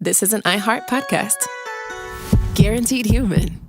this is an iHeart podcast. Guaranteed human.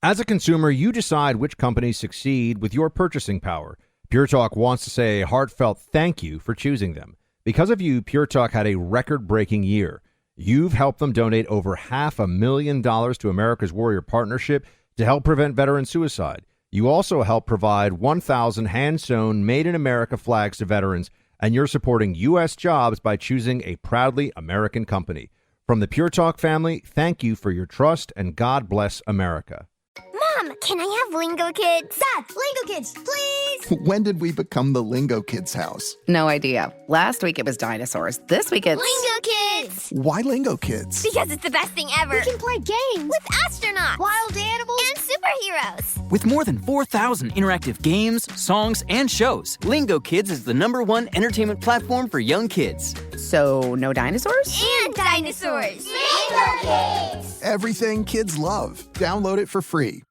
As a consumer, you decide which companies succeed with your purchasing power. Pure Talk wants to say a heartfelt thank you for choosing them. Because of you, Pure Talk had a record-breaking year. You've helped them donate over $500,000 to America's Warrior Partnership to help prevent veteran suicide. You also help provide 1,000 hand-sewn, made-in-America flags to veterans, and you're supporting U.S. jobs by choosing a proudly American company. From the Pure Talk family, thank you for your trust, and God bless America. Mom, can I have Lingo Kids? Dad, Lingo Kids, please! When did we become the Lingo Kids house? No idea. Last week it was dinosaurs. This week it's... Lingo Kids! Why Lingo Kids? Because it's the best thing ever. We can play games with astronauts, wild animals, and superheroes. With more than 4,000 interactive games, songs, and shows, Lingo Kids is the #1 entertainment platform for young kids. So, no dinosaurs? And dinosaurs! Lingo Kids! Everything kids love. Download it for free.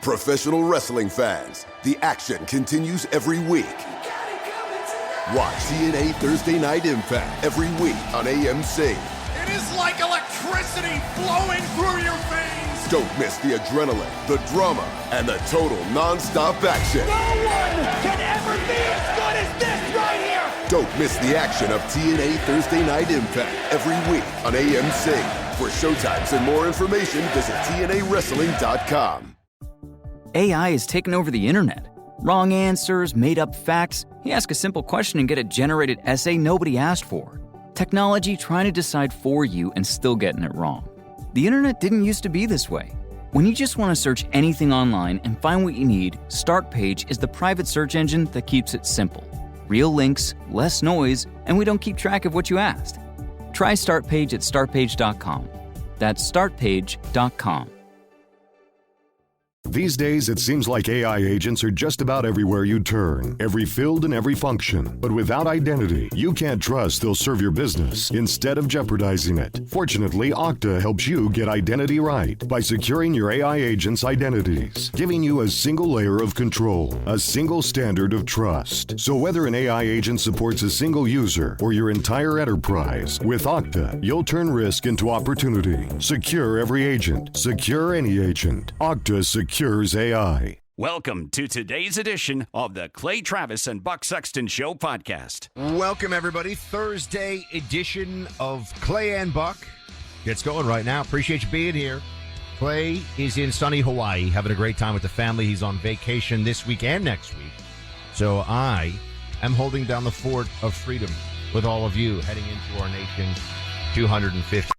Professional wrestling fans, the action continues every week. Watch TNA Thursday Night Impact every week on AMC. It is like electricity flowing through your veins. Don't miss the adrenaline, the drama, and the total non-stop action. No one can ever be as good as this right here. Don't miss the action of TNA Thursday Night Impact every week on AMC. For showtimes and more information, visit TNAWrestling.com. AI has taken over the internet. Wrong answers, made-up facts. You ask a simple question and get a generated essay nobody asked for. Technology trying to decide for you and still getting it wrong. The internet didn't used to be this way. When you just want to search anything online and find what you need, Startpage is the private search engine that keeps it simple. Real links, less noise, and we don't keep track of what you asked. Try Startpage at startpage.com. That's startpage.com. These days, it seems like AI agents are just about everywhere you turn, every field and every function. But without identity, you can't trust they'll serve your business instead of jeopardizing it. Fortunately, Okta helps you get identity right by securing your AI agents' identities, giving you a single layer of control, a single standard of trust. So whether an AI agent supports a single user or your entire enterprise, with Okta, you'll turn risk into opportunity. Secure every agent. Secure any agent. Okta secures AI. Welcome to today's edition of the Clay Travis and Buck Sexton Show podcast. Welcome, everybody. Thursday edition of Clay and Buck. Gets going right now. Appreciate you being here. Clay is in sunny Hawaii, having a great time with the family. He's on vacation this week and next week. So I am holding down the fort of freedom with all of you heading into our nation's 250.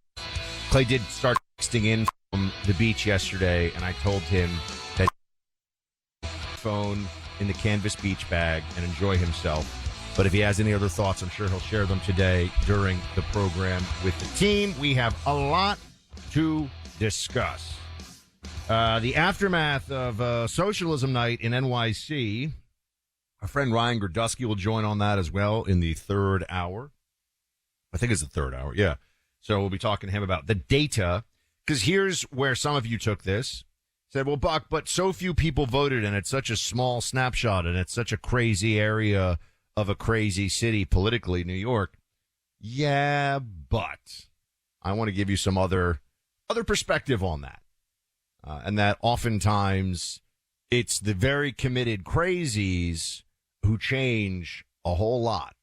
Clay did start texting in from the beach yesterday, and I told him that phone in the canvas beach bag and enjoy himself. But if he has any other thoughts, I'm sure he'll share them today during the program with the team. We have a lot to discuss. The aftermath of Socialism Night in NYC. Our friend Ryan Grodusky will join on that as well in the third hour. I think it's the third hour, yeah. So we'll be talking to him about the data. Because here's where some of you took this. Said, well, Buck, but so few people voted, and it's such a small snapshot, and it's such a crazy area of a crazy city politically, New York. Yeah, but I want to give you some other perspective on that. And that oftentimes it's the very committed crazies who change a whole lot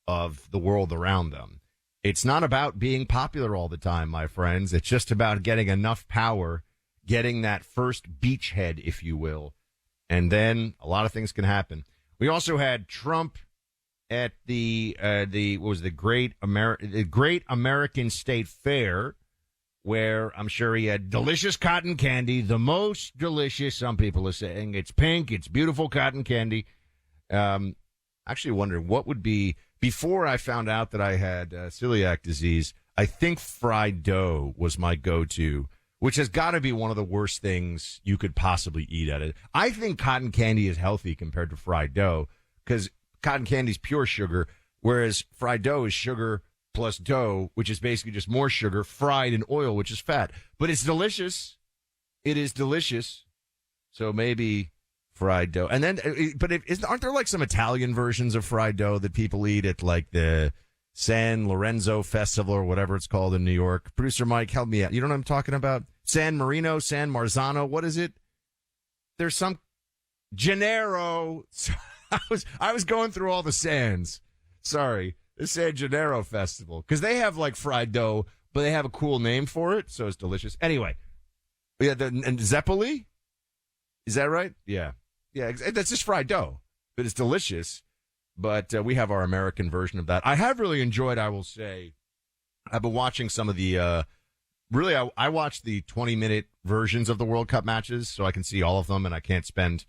of the world around them. It's not about being popular all the time, my friends. It's just about getting enough power, getting that first beachhead, if you will, and then a lot of things can happen. We also had Trump at the Great American State Fair, where I'm sure he had delicious cotton candy, the most delicious. Some people are saying it's pink, it's beautiful cotton candy. Actually wondering what would be. Before I found out that I had celiac disease, I think fried dough was my go-to, which has got to be one of the worst things you could possibly eat at it. I think cotton candy is healthy compared to fried dough because cotton candy is pure sugar, whereas fried dough is sugar plus dough, which is basically just more sugar fried in oil, which is fat. But it's delicious. It is delicious. So maybe fried dough. And then, aren't there like some Italian versions of fried dough that people eat at like the San Lorenzo Festival or whatever it's called in New York. Producer Mike, help me out. You know what I'm talking about? San Marino, San Marzano. What is it? There's some Gennaro. I was going through all the Sands. Sorry. The San Gennaro Festival. Because they have like fried dough, but they have a cool name for it, so it's delicious. Anyway. Yeah, and Zeppoli? Is that right? Yeah. Yeah, that's just fried dough, but it's delicious. But we have our American version of that. I have really enjoyed, I will say, I've been watching some of the, I watched the 20-minute versions of the World Cup matches, so I can see all of them, and I can't spend,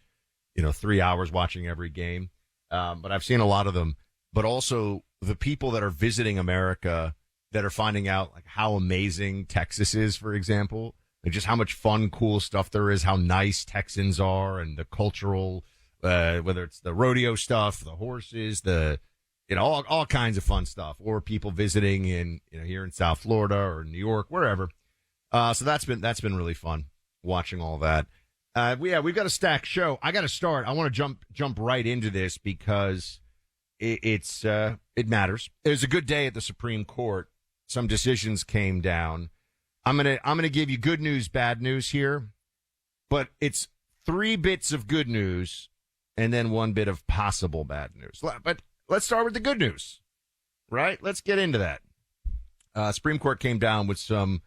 3 hours watching every game. But I've seen a lot of them. But also the people that are visiting America that are finding out like how amazing Texas is, for example, like just how much fun, cool stuff there is, how nice Texans are, and the cultural, whether it's the rodeo stuff, the horses, all kinds of fun stuff, or people visiting in, here in South Florida or New York, wherever. So that's been really fun watching all that. We've got a stacked show. I got to start. I want to jump right into this because it matters. It was a good day at the Supreme Court. Some decisions came down. I'm gonna give you good news, bad news here, but it's 3 bits of good news and then 1 bit of possible bad news. But let's start with the good news, right? Let's get into that. Supreme Court came down with some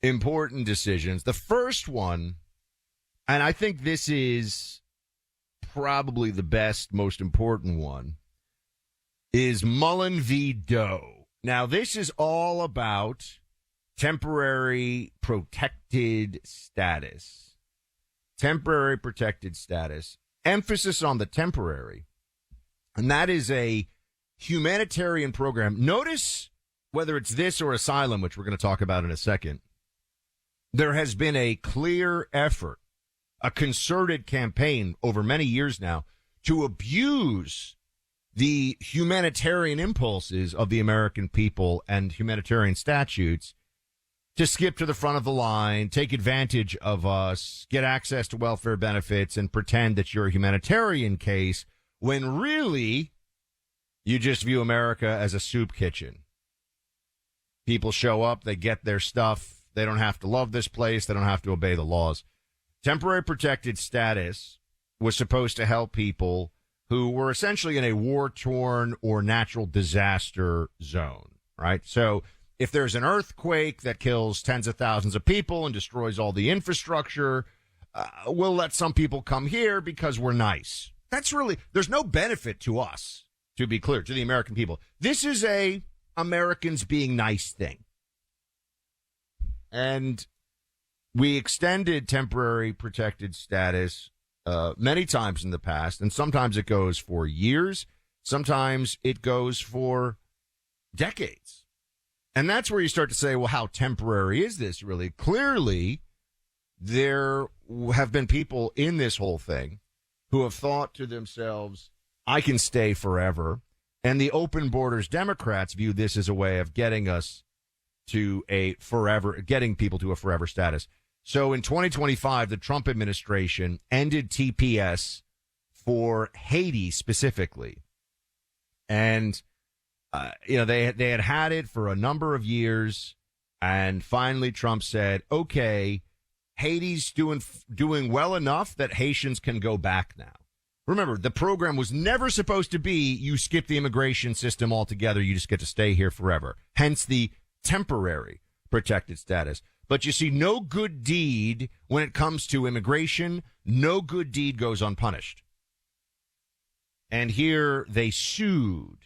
important decisions. The first one, and I think this is probably the best, most important one, is Mullen v. Doe. Now, this is all about temporary protected status. Temporary protected status. Emphasis on the temporary. And that is a humanitarian program. Notice whether it's this or asylum, which we're going to talk about in a second. There has been a clear effort, a concerted campaign over many years now to abuse the humanitarian impulses of the American people and humanitarian statutes to skip to the front of the line, take advantage of us, get access to welfare benefits, and pretend that you're a humanitarian case when really you just view America as a soup kitchen. People show up, they get their stuff, they don't have to love this place, they don't have to obey the laws. Temporary protected status was supposed to help people who were essentially in a war-torn or natural disaster zone, right? So if there's an earthquake that kills tens of thousands of people and destroys all the infrastructure, we'll let some people come here because we're nice. There's no benefit to us, to be clear, to the American people. This is a Americans being nice thing. And we extended temporary protected status many times in the past, and sometimes it goes for years, sometimes it goes for decades. And that's where you start to say, well, how temporary is this really? Clearly, there have been people in this whole thing who have thought to themselves, I can stay forever. And the open borders Democrats view this as a way of getting us to getting people to a forever status. So in 2025, the Trump administration ended TPS for Haiti specifically. And they had it for a number of years, and finally Trump said, okay, Haiti's doing well enough that Haitians can go back now. Remember, the program was never supposed to be you skip the immigration system altogether, you just get to stay here forever. Hence the temporary protected status. But you see, no good deed when it comes to immigration, no good deed goes unpunished. And here they sued.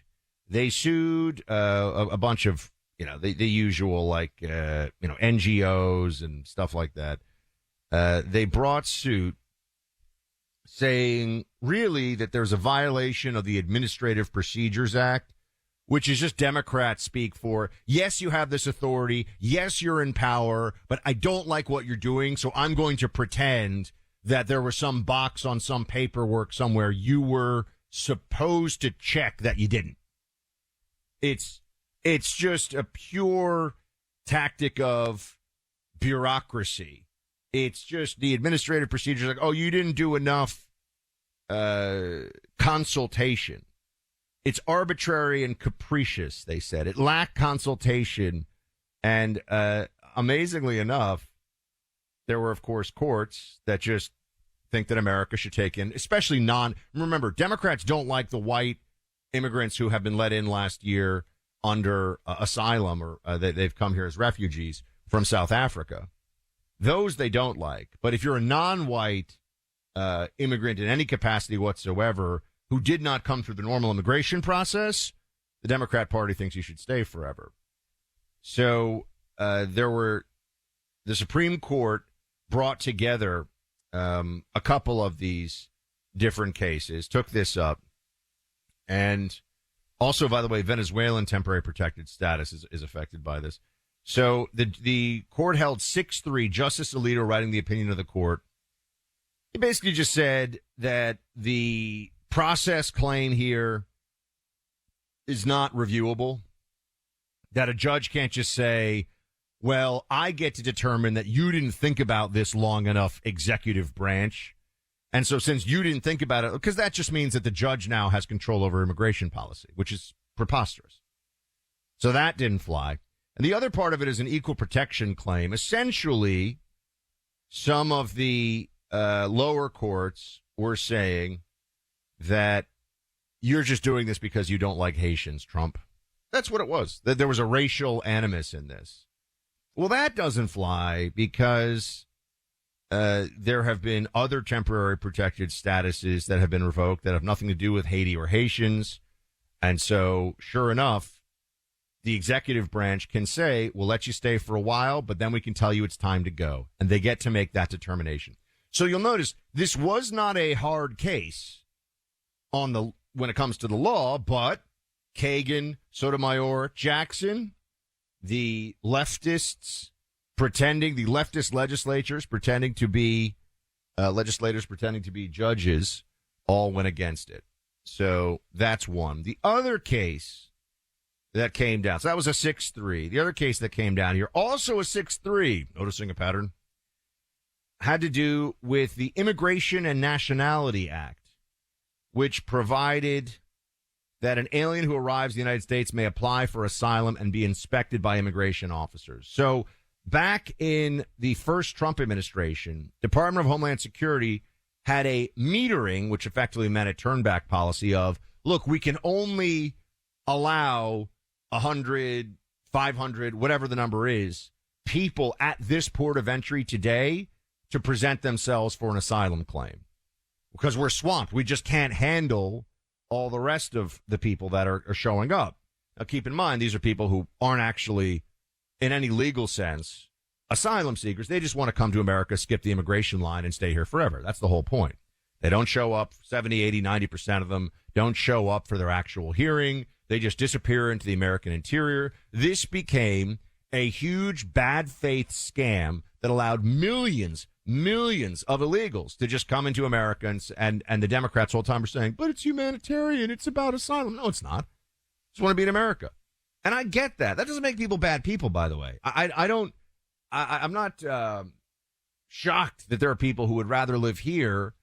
They sued a bunch of, the usual, NGOs and stuff like that. They brought suit saying, really, that there's a violation of the Administrative Procedures Act, which is just Democrats speak for, yes, you have this authority, yes, you're in power, but I don't like what you're doing, so I'm going to pretend that there was some box on some paperwork somewhere you were supposed to check that you didn't. It's just a pure tactic of bureaucracy. It's just the administrative procedures like, oh, you didn't do enough consultation. It's arbitrary and capricious, they said. It lacked consultation. And amazingly enough, there were, of course, courts that just think that America should take in, especially remember, Democrats don't like the white immigrants who have been let in last year under asylum, or they've come here as refugees from South Africa. Those they don't like. But if you're a non-white immigrant in any capacity whatsoever who did not come through the normal immigration process, the Democrat Party thinks you should stay forever. So the Supreme Court brought together a couple of these different cases, took this up, and also, by the way, Venezuelan temporary protected status is affected by this. So the court held 6-3, Justice Alito writing the opinion of the court. He basically just said that the process claim here is not reviewable, that a judge can't just say, well, I get to determine that you didn't think about this long enough, executive branch. And so since you didn't think about it, because that just means that the judge now has control over immigration policy, which is preposterous. So that didn't fly. And the other part of it is an equal protection claim. Essentially, some of the lower courts were saying that you're just doing this because you don't like Haitians, Trump. That's what it was. That there was a racial animus in this. Well, that doesn't fly because there have been other temporary protected statuses that have been revoked that have nothing to do with Haiti or Haitians. And so, sure enough, the executive branch can say, we'll let you stay for a while, but then we can tell you it's time to go. And they get to make that determination. So you'll notice this was not a hard case when it comes to the law, but Kagan, Sotomayor, Jackson, the leftist legislators pretending to be judges all went against it. So that's one. The other case that came down, so that was a 6-3. The other case that came down here, also a 6-3, noticing a pattern, had to do with the Immigration and Nationality Act, which provided that an alien who arrives in the United States may apply for asylum and be inspected by immigration officers. So back in the first Trump administration, Department of Homeland Security had a metering, which effectively meant a turnback policy of, look, we can only allow 100, 500, whatever the number is, people at this port of entry today to present themselves for an asylum claim. Because we're swamped. We just can't handle all the rest of the people that are showing up. Now, keep in mind, these are people who aren't actually, in any legal sense, asylum seekers. They just want to come to America, skip the immigration line, and stay here forever. That's the whole point. They don't show up. 70, 80, 90% of them don't show up for their actual hearing. They just disappear into the American interior. This became a huge bad faith scam that allowed millions of illegals to just come into America, and the Democrats all the time are saying, but it's humanitarian, it's about asylum. No, it's not. Just want to be in America. And I get that. That doesn't make people bad people, by the way. I'm not shocked that there are people who would rather live here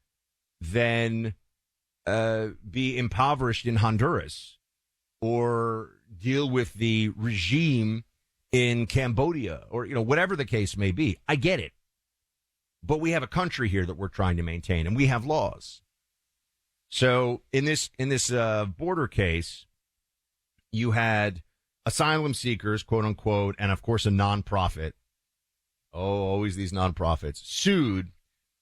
than be impoverished in Honduras or deal with the regime in Cambodia or, whatever the case may be. I get it. But we have a country here that we're trying to maintain, and we have laws. So in this border case, you had asylum seekers, quote unquote, and of course a nonprofit. Oh, always these nonprofits sued,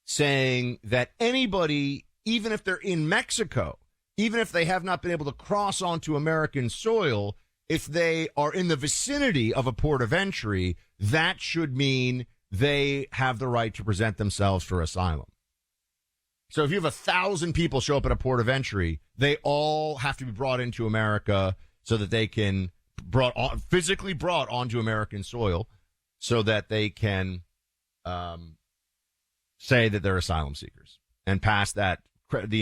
saying that anybody, even if they're in Mexico, even if they have not been able to cross onto American soil, if they are in the vicinity of a port of entry, that should mean they have the right to present themselves for asylum. So if you have 1,000 people show up at a port of entry, they all have to be brought into America so that they can physically brought onto American soil so that they can say that they're asylum seekers and pass the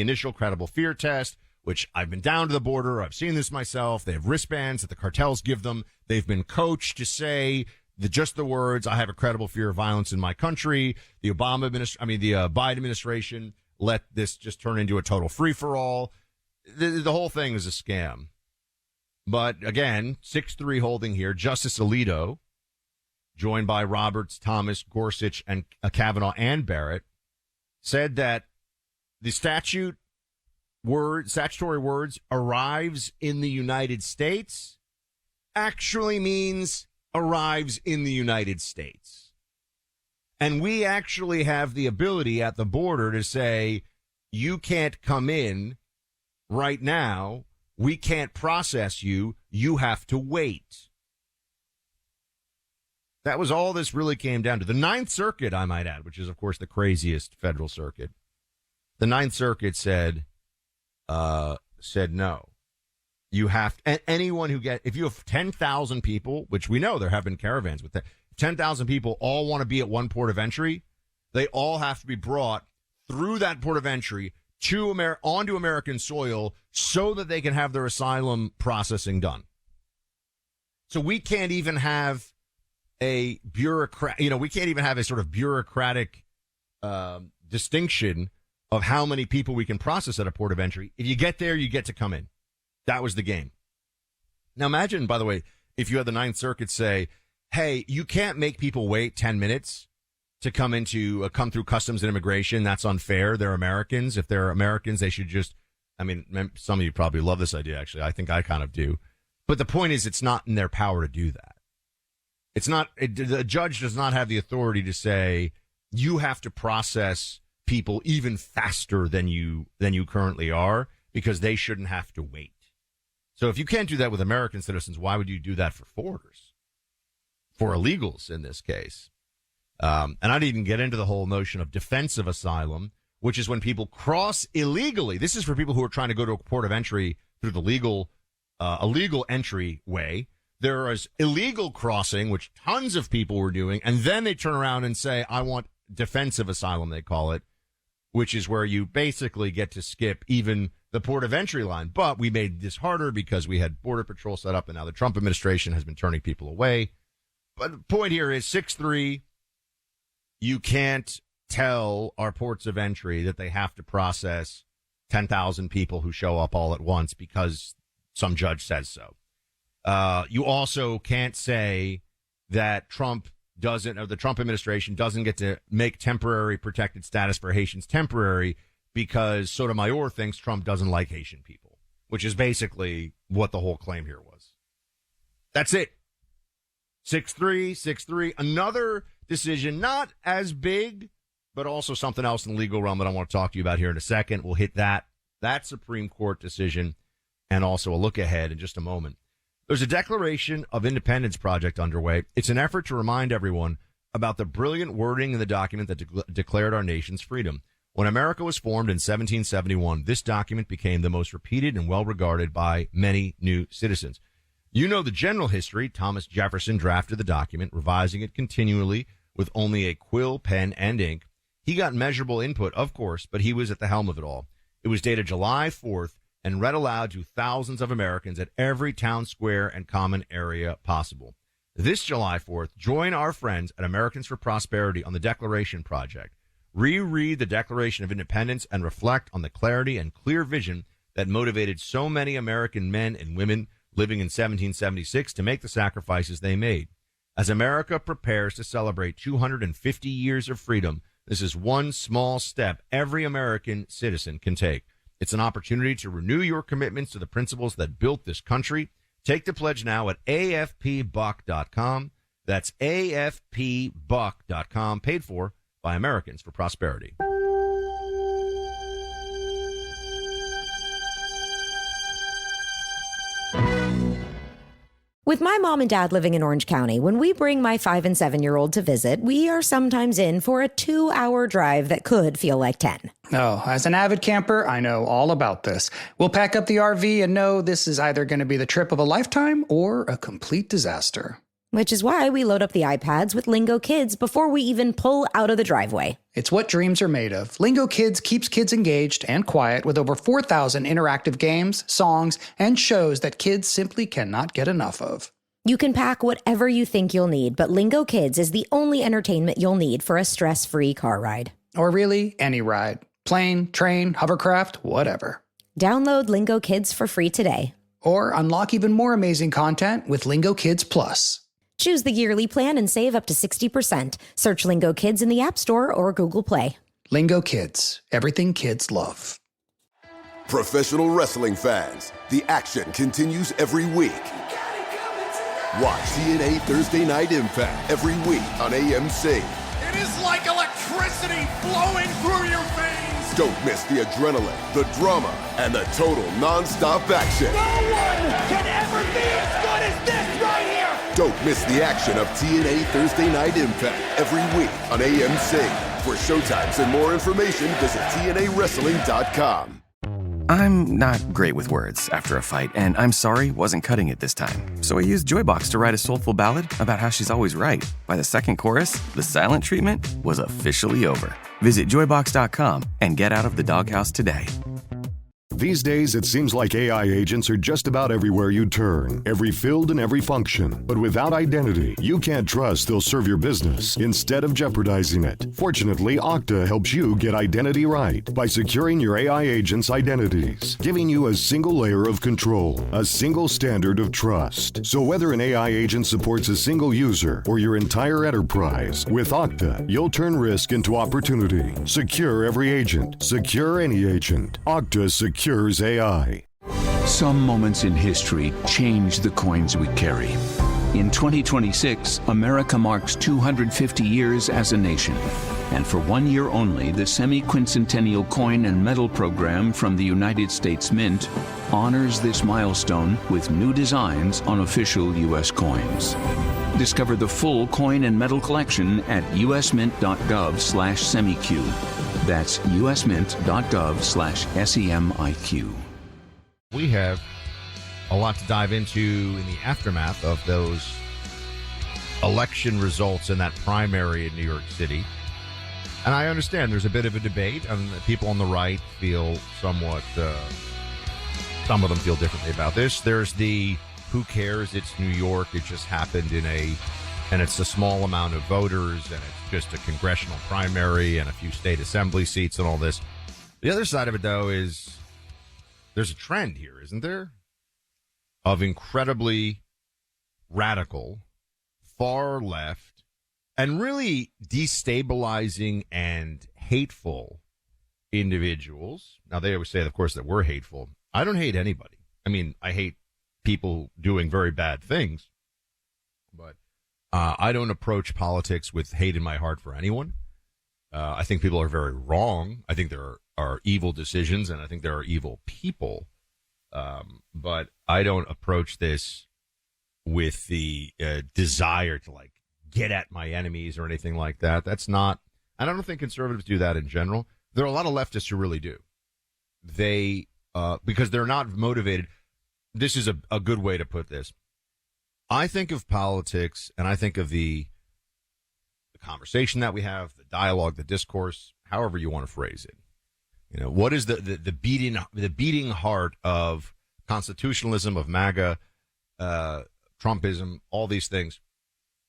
initial credible fear test, which I've been down to the border. I've seen this myself. They have wristbands that the cartels give them. They've been coached to say just the words, I have a credible fear of violence in my country. The Biden administration let this just turn into a total free-for-all. the whole thing is a scam. But again, 6-3 holding here. Justice Alito, joined by Roberts, Thomas, Gorsuch, and Kavanaugh and Barrett, said that the statutory words arrives in the United States actually means arrives in the United States. And we actually have the ability at the border to say, you can't come in right now. We can't process you. You have to wait. That was all this really came down to. The Ninth Circuit, I might add, which is, of course, the craziest federal circuit. The Ninth Circuit said no. You have anyone who if you have 10,000 people, which we know there have been caravans with that, 10,000 people all want to be at one port of entry, they all have to be brought through that port of entry onto American soil so that they can have their asylum processing done. So we can't even have a we can't even have a sort of bureaucratic distinction of how many people we can process at a port of entry. If you get there, you get to come in. That was the game. Now imagine, by the way, if you had the Ninth Circuit say, hey, you can't make people wait 10 minutes to come through customs and immigration. That's unfair. They're Americans. If they're Americans, they should just, some of you probably love this idea, actually. I think I kind of do. But the point is, it's not in their power to do that. The judge does not have the authority to say, you have to process people even faster than you currently are, because they shouldn't have to wait. So if you can't do that with American citizens, why would you do that for foreigners? For illegals, in this case. And I didn't even get into the whole notion of defensive asylum, which is when people cross illegally. This is for people who are trying to go to a port of entry through the illegal entry way. There is illegal crossing, which tons of people were doing, and then they turn around and say, I want defensive asylum, they call it, which is where you basically get to skip even the port of entry line. But we made this harder because we had Border Patrol set up, and now the Trump administration has been turning people away. But the point here is 6-3. You can't tell our ports of entry that they have to process 10,000 people who show up all at once because some judge says so. You also can't say that the Trump administration doesn't get to make temporary protected status for Haitians temporary because Sotomayor thinks Trump doesn't like Haitian people, which is basically what the whole claim here was. That's it. 6-3. Another decision, not as big, but also something else in the legal realm that I want to talk to you about here in a second. We'll hit that Supreme Court decision and also a look ahead in just a moment. There's a Declaration of Independence project underway. It's an effort to remind everyone about the brilliant wording in the document that declared our nation's freedom. When America was formed in 1771, this document became the most repeated and well-regarded by many new citizens. You know the general history. Thomas Jefferson drafted the document, revising it continually with only a quill, pen, and ink. He got measurable input, of course, but he was at the helm of it all. It was dated July 4th and read aloud to thousands of Americans at every town square and common area possible. This July 4th, join our friends at Americans for Prosperity on the Declaration Project. Reread the Declaration of Independence and reflect on the clarity and clear vision that motivated so many American men and women living in 1776 to make the sacrifices they made. As America prepares to celebrate 250 years of freedom, this is one small step every American citizen can take. It's an opportunity to renew your commitments to the principles that built this country. Take the pledge now at afpbuck.com. That's afpbuck.com, paid for by Americans for Prosperity. With my mom and dad living in Orange County, when we bring my 5- and 7-year-old to visit, we are sometimes in for a 2-hour drive that could feel like 10. Oh, as an avid camper, I know all about this. We'll pack up the RV and know this is either going to be the trip of a lifetime or a complete disaster. Which is why we load up the iPads with Lingo Kids before we even pull out of the driveway. It's what dreams are made of. Lingo Kids keeps kids engaged and quiet with over 4,000 interactive games, songs, and shows that kids simply cannot get enough of. You can pack whatever you think you'll need, but Lingo Kids is the only entertainment you'll need for a stress-free car ride. Or really, any ride. Plane, train, hovercraft, whatever. Download Lingo Kids for free today. Or unlock even more amazing content with Lingo Kids Plus. Choose the yearly plan and save up to 60%. Search Lingo Kids in the App Store or Google Play. Lingo Kids, everything kids love. Professional wrestling fans, the action continues every week. Watch TNA Thursday Night Impact every week on AMC. It is like electricity flowing through your veins. Don't miss the adrenaline, the drama, and the total non-stop action. No one can ever be as good as this right here. Don't miss the action of TNA Thursday Night Impact every week on AMC. For showtimes and more information, visit TNAWrestling.com. I'm not great with words after a fight, and I'm sorry wasn't cutting it this time. So I used Joybox to write a soulful ballad about how she's always right. By the second chorus, the silent treatment was officially over. Visit Joybox.com and get out of the doghouse today. These days, it seems like AI agents are just about everywhere you turn, every field and every function. But without identity, you can't trust they'll serve your business instead of jeopardizing it. Fortunately, Okta helps you get identity right by securing your AI agents' identities, giving you a single layer of control, a single standard of trust. So whether an AI agent supports a single user or your entire enterprise, with Okta, you'll turn risk into opportunity. Secure every agent. Secure any agent. Okta secures AI. Some moments in history change the coins we carry. In 2026, America marks 250 years as a nation. And for 1 year only, the semi-quincentennial coin and metal program from the United States Mint honors this milestone with new designs on official U.S. coins. Discover the full coin and metal collection at usmint.gov/semiq. That's usmint.gov/SEMIQ. We have a lot to dive into in the aftermath of those election results in that primary in New York City. And I understand there's a bit of a debate, and people on the right feel somewhat, some of them feel differently about this. There's the, who cares, it's New York, it just happened and it's a small amount of voters, and it's just a congressional primary and a few state assembly seats and all this. The other side of it, though, is there's a trend here, isn't there? Of incredibly radical, far left, and really destabilizing and hateful individuals. Now, they always say, of course, that we're hateful. I don't hate anybody. I mean, I hate people doing very bad things, but I don't approach politics with hate in my heart for anyone. I think people are very wrong. I think there are evil decisions, and I think there are evil people. But I don't approach this with the desire to, like, get at my enemies or anything like that. That's not, I don't think conservatives do that in general. There are a lot of leftists who really do. They, because they're not motivated. This is a good way to put this. I think of politics, and I think of the conversation that we have, the dialogue, the discourse, however you want to phrase it. You know, what is the beating heart of constitutionalism, of MAGA, Trumpism, all these things?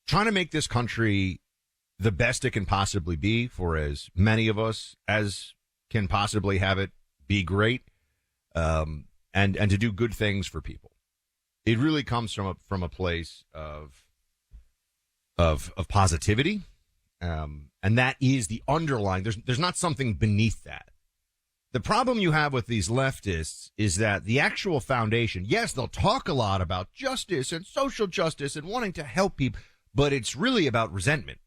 Trying to make this country the best it can possibly be for as many of us as can possibly have it be great, and to do good things for people. It really comes from a place of positivity, and that is the underlying. There's not something beneath that. The problem you have with these leftists is that the actual foundation, yes, they'll talk a lot about justice and social justice and wanting to help people, but it's really about resentment.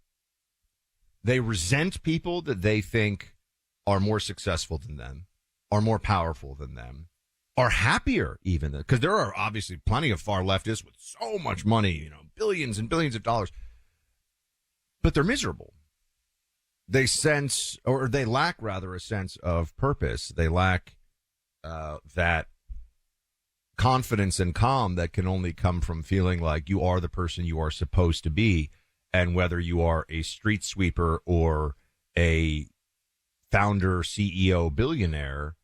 They resent people that they think are more successful than them, are more powerful than them, are happier even, because there are obviously plenty of far leftists with so much money, you know, billions and billions of dollars, but they're miserable. They sense, or they lack rather, a sense of purpose. They lack that confidence and calm that can only come from feeling like you are the person you are supposed to be, and whether you are a street sweeper or a founder, CEO, billionaire,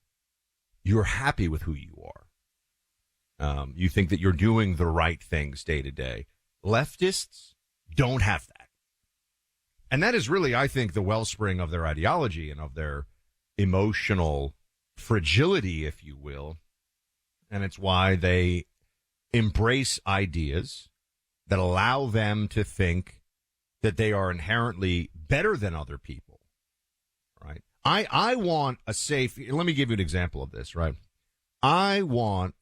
you're happy with who you are. You think that you're doing the right things day to day. Leftists don't have that. And that is really, I think, the wellspring of their ideology and of their emotional fragility, if you will, and it's why they embrace ideas that allow them to think that they are inherently better than other people, right? I want a safe, let me give you an example of this, right? I want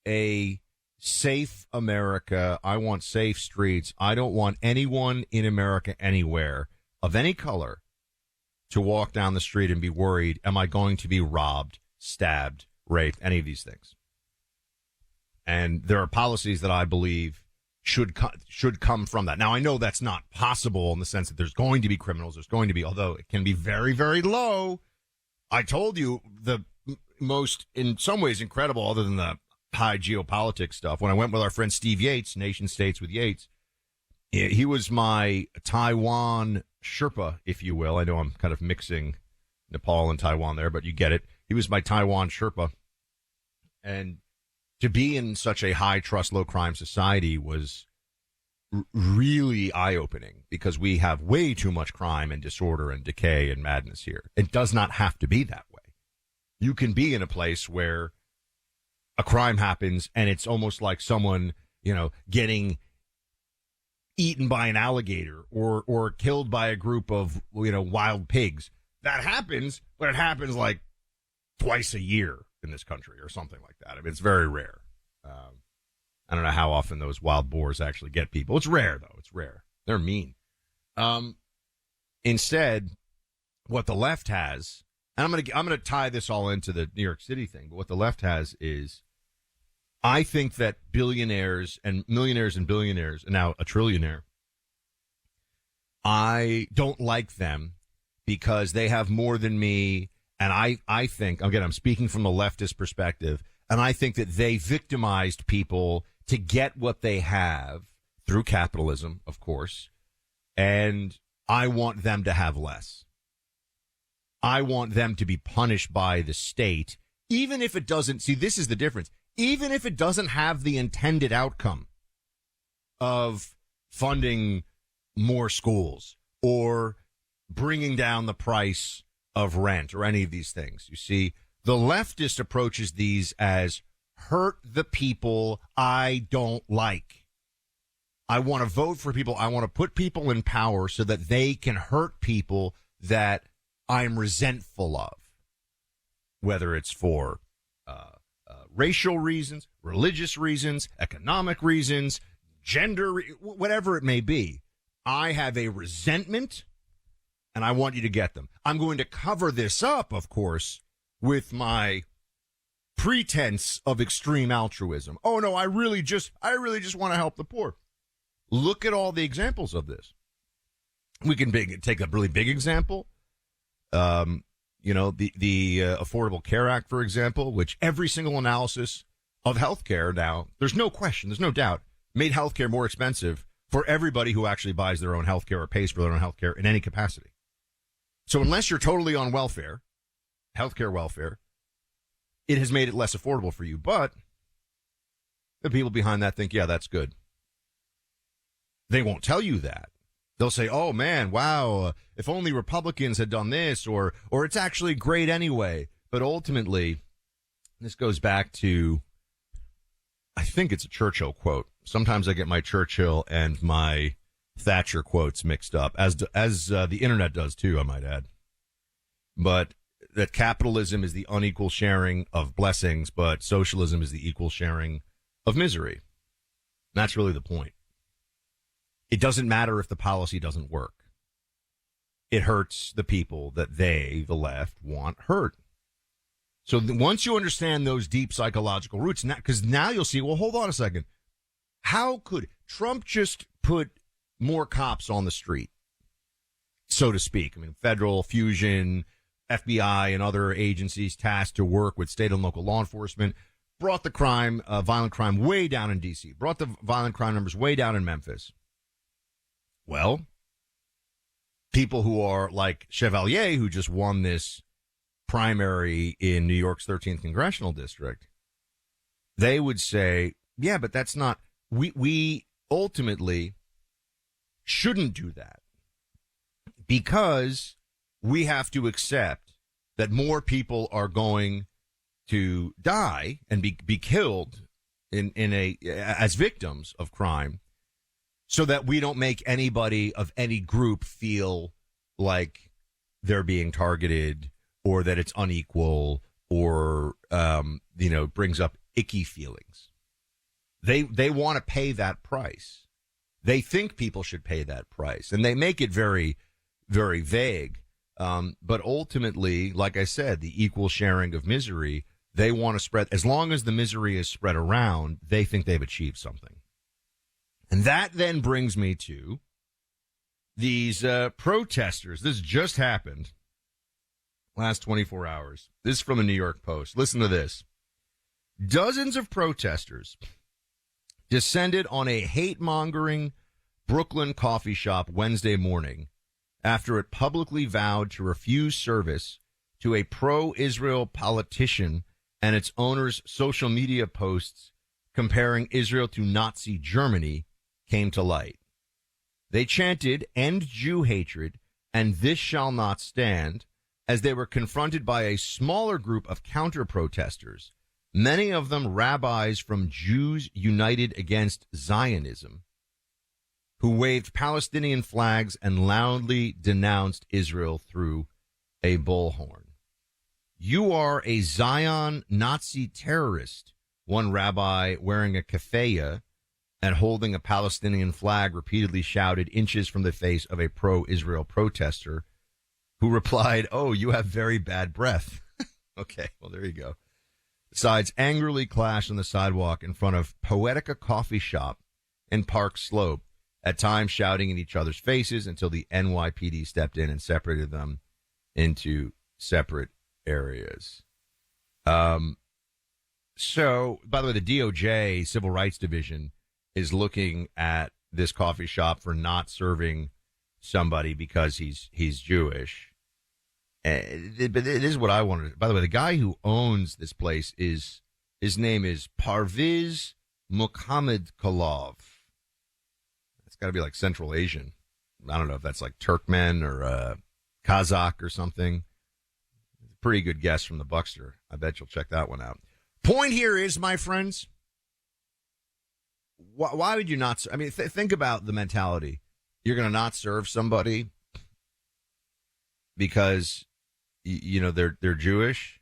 a safe America. I want safe streets. I don't want anyone in America anywhere of any color to walk down the street and be worried, am I going to be robbed, stabbed, raped, any of these things? And there are policies that I believe should come from that. Now, I know that's not possible in the sense that there's going to be criminals. There's going to be, although it can be very, very low. I told you the most, in some ways, incredible, other than the high geopolitics stuff, when I went with our friend Steve Yates, Nation States with Yates, he was my Taiwan Sherpa, if you will. I know I'm kind of mixing Nepal and Taiwan there, but you get it. He was my Taiwan Sherpa. And to be in such a high trust, low crime society was really eye-opening, because we have way too much crime and disorder and decay and madness here. It does not have to be that way. You can be in a place where a crime happens and it's almost like someone, getting eaten by an alligator or killed by a group of, wild pigs. That happens, but it happens like twice a year in this country or something like that. I mean, it's very rare. I don't know how often those wild boars actually get people. It's rare, though. It's rare. They're mean. Instead, what the left has, and I'm gonna tie this all into the New York City thing, but what the left has is, I think that billionaires and millionaires and billionaires, and now a trillionaire, I don't like them because they have more than me. And I think, again, I'm speaking from the leftist perspective, and I think that they victimized people to get what they have through capitalism, of course, and I want them to have less. I want them to be punished by the state, even if it doesn't, see, this is the difference, even if it doesn't have the intended outcome of funding more schools or bringing down the price of rent or any of these things. You see, the leftist approaches these as hurt the people I don't like. I want to vote for people. I want to put people in power so that they can hurt people that I'm resentful of, whether it's for racial reasons, religious reasons, economic reasons, gender, whatever it may be. I have a resentment, and I want you to get them. I'm going to cover this up, of course, with my pretense of extreme altruism. Oh, no, I really just want to help the poor. Look at all the examples of this. We can take a really big example. The Affordable Care Act, for example, which every single analysis of healthcare now, there's no question, there's no doubt, made healthcare more expensive for everybody who actually buys their own healthcare or pays for their own healthcare in any capacity. So unless you're totally on welfare, healthcare welfare, it has made it less affordable for you. But the people behind that think, yeah, that's good. They won't tell you that. They'll say, oh, man, wow, if only Republicans had done this, or it's actually great anyway. But ultimately, this goes back to, I think it's a Churchill quote. Sometimes I get my Churchill and my Thatcher quotes mixed up, as the internet does too, I might add. But that capitalism is the unequal sharing of blessings, but socialism is the equal sharing of misery. That's really the point. It doesn't matter if the policy doesn't work. It hurts the people that they, the left, want hurt. So once you understand those deep psychological roots, because now you'll see, well, hold on a second. How could Trump just put more cops on the street, so to speak? I mean, federal, fusion, FBI, and other agencies tasked to work with state and local law enforcement brought the crime, violent crime, way down in D.C., brought the violent crime numbers way down in Memphis. Well, people who are like Chevalier, who just won this primary in New York's 13th congressional district, they would say, yeah, but that's not, we ultimately shouldn't do that because we have to accept that more people are going to die and be killed as victims of crime, so that we don't make anybody of any group feel like they're being targeted or that it's unequal or brings up icky feelings. They want to pay that price. They think people should pay that price, and they make it very, very vague. But ultimately, like I said, the equal sharing of misery, they want to spread. As long as the misery is spread around, they think they've achieved something. And that then brings me to these protesters. This just happened last 24 hours. This is from the New York Post. Listen to this. Dozens of protesters descended on a hate-mongering Brooklyn coffee shop Wednesday morning after it publicly vowed to refuse service to a pro-Israel politician and its owner's social media posts comparing Israel to Nazi Germany came to light. They chanted, "End Jew hatred," and "This shall not stand," as they were confronted by a smaller group of counter-protesters, many of them rabbis from Jews United Against Zionism, who waved Palestinian flags and loudly denounced Israel through a bullhorn. "You are a Zion Nazi terrorist," one rabbi wearing a keffiyeh and holding a Palestinian flag repeatedly shouted inches from the face of a pro-Israel protester, who replied, "Oh, you have very bad breath." Okay, well, there you go. The sides angrily clashed on the sidewalk in front of Poetica Coffee Shop in Park Slope, at times shouting in each other's faces until the NYPD stepped in and separated them into separate areas. So, by the way, the DOJ Civil Rights Division is looking at this coffee shop for not serving somebody because he's Jewish. But it is what I wanted. By the way, the guy who owns this place his name is Parviz Muhammadkulov. It's got to be like Central Asian. I don't know if that's like Turkmen or Kazakh or something. Pretty good guess from the Buckster. I bet you'll check that one out. Point here is, my friends, why would you not? I mean, think about the mentality. You're going to not serve somebody because they're Jewish,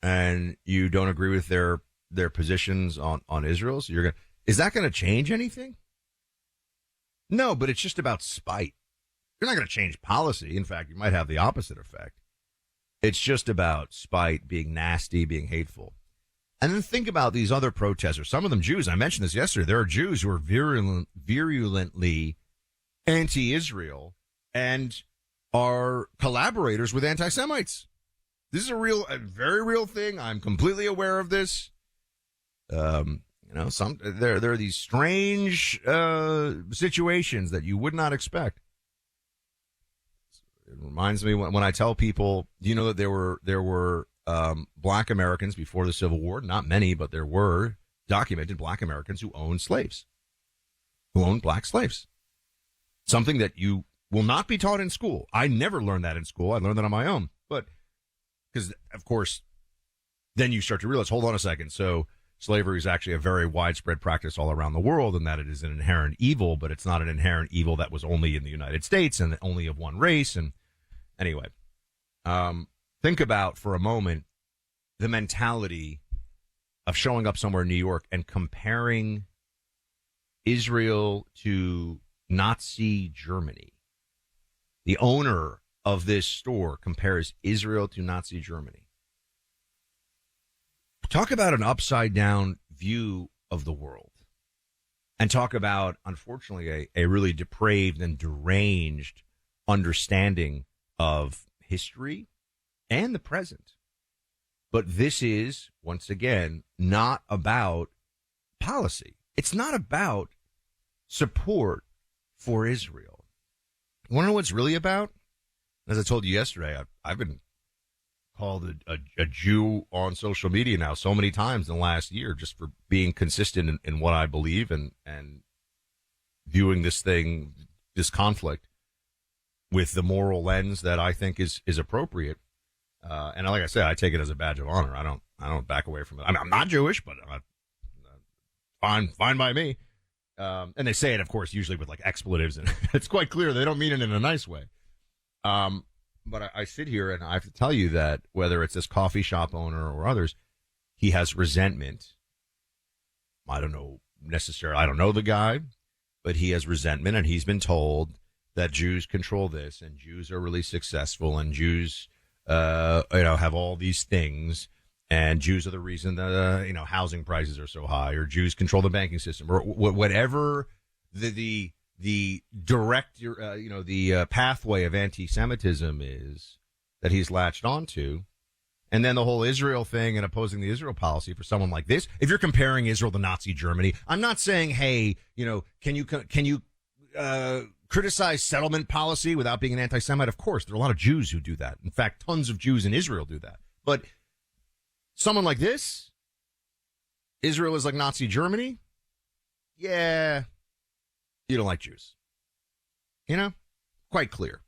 and you don't agree with their positions on Israel. So is that going to change anything? No, but it's just about spite. You're not going to change policy. In fact, you might have the opposite effect. It's just about spite, being nasty, being hateful. And then think about these other protesters. Some of them Jews. I mentioned this yesterday. There are Jews who are virulently anti-Israel and are collaborators with anti-Semites. This is a very real thing. I'm completely aware of this. There are these strange situations that you would not expect. It reminds me when I tell people, that there were black Americans before the Civil War. Not many, but there were documented black Americans who owned slaves, who owned black slaves. Something that you will not be taught in school. I never learned that in school. I learned that on my own. But because, of course, then you start to realize, hold on a second. So slavery is actually a very widespread practice all around the world, and that it is an inherent evil, but it's not an inherent evil that was only in the United States and only of one race. And anyway, think about for a moment the mentality of showing up somewhere in New York and comparing Israel to Nazi Germany. The owner of this store compares Israel to Nazi Germany. Talk about an upside down view of the world, and talk about, unfortunately, a really depraved and deranged understanding of history and the present. But this is, once again, not about policy. It's not about support for Israel. You want to know what it's really about? As I told you yesterday, I've been called a Jew on social media now so many times in the last year, just for being consistent in what I believe and viewing this conflict with the moral lens that I think is appropriate. And like I said, I take it as a badge of honor. I don't back away from it. I mean, I'm not Jewish, but fine by me. And they say it, of course, usually with like expletives, and it's quite clear they don't mean it in a nice way. But I sit here and I have to tell you that whether it's this coffee shop owner or others, he has resentment. I don't know necessarily. I don't know the guy, but he has resentment, and he's been told that Jews control this, and Jews are really successful, and Jews, have all these things, and Jews are the reason that housing prices are so high, or Jews control the banking system, or whatever the direct, the pathway of anti-Semitism is that he's latched onto. And then the whole Israel thing and opposing the Israel policy for someone like this. If you're comparing Israel to Nazi Germany, I'm not saying, hey, can you criticize settlement policy without being an anti-Semite? Of course, there are a lot of Jews who do that. In fact, tons of Jews in Israel do that. But someone like this, Israel is like Nazi Germany. Yeah, you don't like Jews. Quite clear.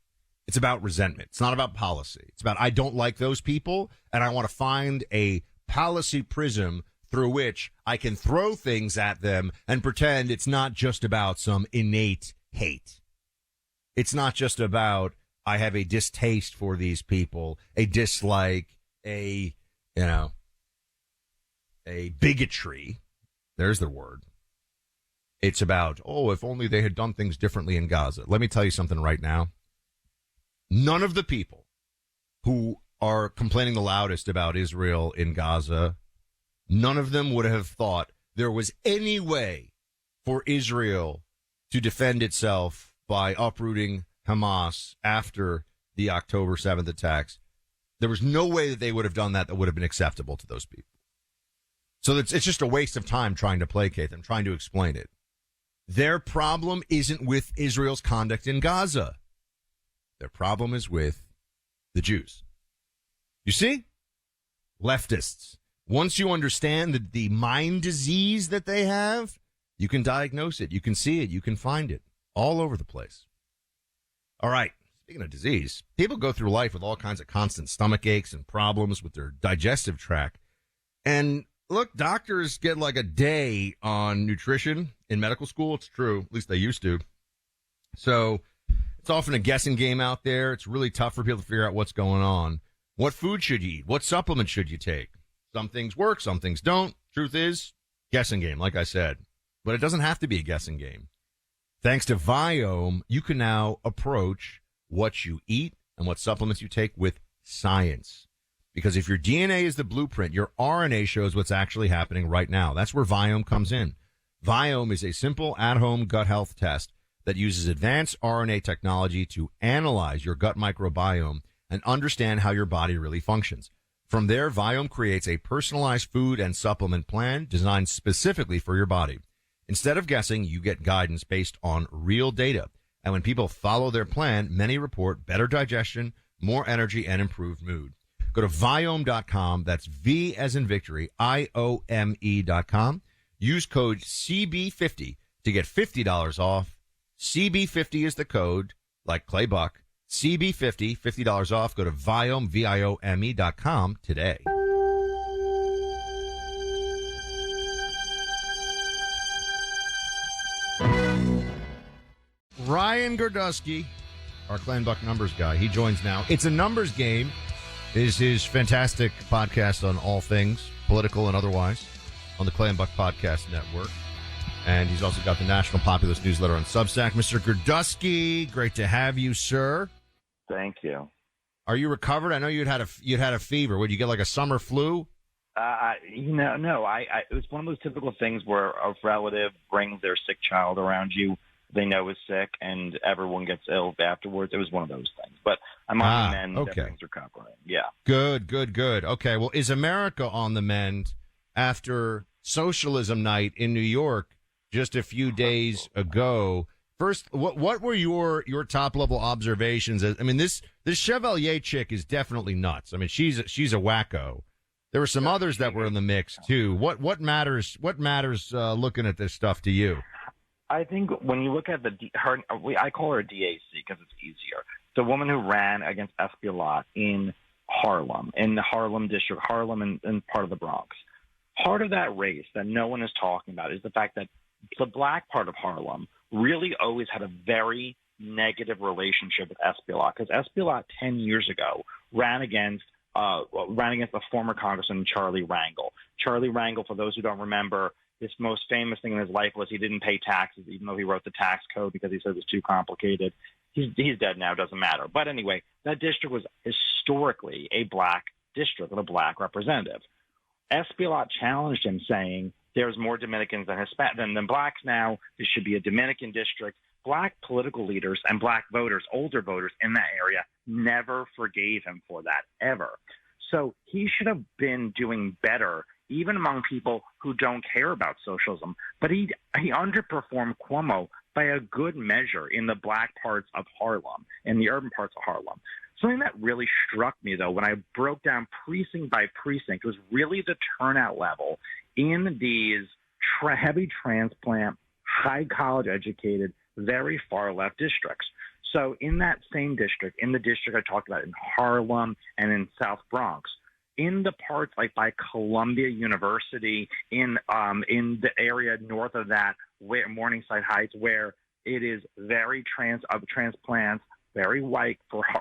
It's about resentment. It's not about policy. It's about, I don't like those people, and I want to find a policy prism through which I can throw things at them and pretend it's not just about some innate hate. It's not just about, I have a distaste for these people, a dislike, a bigotry. There's the word. It's about, if only they had done things differently in Gaza. Let me tell you something right now. None of the people who are complaining the loudest about Israel in Gaza, none of them would have thought there was any way for Israel to defend itself by uprooting Hamas after the October 7th attacks. There was no way that they would have done that would have been acceptable to those people. So it's just a waste of time trying to placate them, trying to explain it. Their problem isn't with Israel's conduct in Gaza. Their problem is with the Jews. You see? Leftists. Once you understand the mind disease that they have, you can diagnose it. You can see it. You can find it all over the place. All right. Speaking of disease, people go through life with all kinds of constant stomach aches and problems with their digestive tract. And look, doctors get like a day on nutrition in medical school. It's true. At least they used to. So it's often a guessing game out there. It's really tough for people to figure out what's going on. What food should you eat? What supplements should you take? Some things work, some things don't. Truth is, guessing game, like I said. But it doesn't have to be a guessing game. Thanks to Viome, you can now approach what you eat and what supplements you take with science. Because if your DNA is the blueprint, your RNA shows what's actually happening right now. That's where Viome comes in. Viome is a simple at-home gut health test that uses advanced RNA technology to analyze your gut microbiome and understand how your body really functions. From there, Viome creates a personalized food and supplement plan designed specifically for your body. Instead of guessing, you get guidance based on real data. And when people follow their plan, many report better digestion, more energy, and improved mood. Go to Viome.com. That's V as in victory, IOME.com. Use code CB50 to get $50 off. CB50 is the code, like Clay Buck. CB50, $50 off. Go to Viome, VIOME.com today. Ryan Gordusky, our Clay and Buck numbers guy, he joins now. It's a Numbers Game is his fantastic podcast on all things, political and otherwise, on the Clay and Buck Podcast Network. And he's also got the National Populist newsletter on Substack. Mr. Gordusky, great to have you, sir. Thank you. Are you recovered? I know you'd had a fever. Would you get like a summer flu? No. It was one of those typical things where a relative brings their sick child around you. They know is sick, and everyone gets ill afterwards. It was one of those things. But I'm on the mend. Okay. Everything's recovering. Yeah. Good. Okay. Well, is America on the mend after socialism night in New York just a few days ago? First, what were your top level observations? I mean, this Chevalier chick is definitely nuts. I mean, she's a wacko. There were some others that were in the mix too. What matters looking at this stuff to you? I think when you look at I call her DAC because it's easier. The woman who ran against Espilat in Harlem, in the Harlem district, Harlem and part of the Bronx. Part of that race that no one is talking about is the fact that the black part of Harlem really always had a very negative relationship with Espelot, because Espelot 10 years ago ran against the former Congressman Charlie Rangel. Charlie Rangel, for those who don't remember, his most famous thing in his life was he didn't pay taxes, even though he wrote the tax code because he said it was too complicated. He's dead now, doesn't matter. But anyway, that district was historically a black district with a black representative. Espelot challenged him, saying there's more Dominicans than blacks now. This should be a Dominican district. Black political leaders and black voters, older voters in that area, never forgave him for that, ever. So he should have been doing better, even among people who don't care about socialism. But he underperformed Cuomo by a good measure in the black parts of Harlem, in the urban parts of Harlem. Something that really struck me, though, when I broke down precinct by precinct, was really the turnout level in these heavy transplant, high college educated, very far left districts. So in that same district, in the district I talked about in Harlem and in South Bronx, in the parts like by Columbia University, in the area north of that, where Morningside Heights, where it is very transplants, very white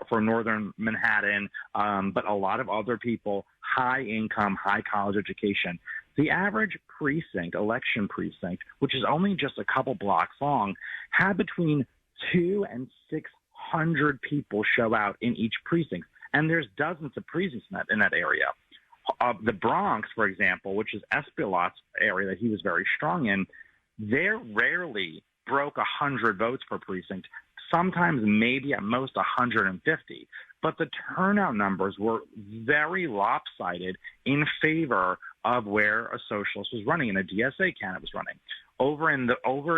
for northern Manhattan, but a lot of other people, high income, high college education. The average precinct, election precinct, which is only just a couple blocks long, had between 200 and 600 people show out in each precinct. And there's dozens of precincts in that area. The Bronx, for example, which is Espelot's area that he was very strong in, they rarely broke 100 votes per precinct, sometimes maybe at most 150. But the turnout numbers were very lopsided in favor of where a socialist was running and a DSA candidate was running. Over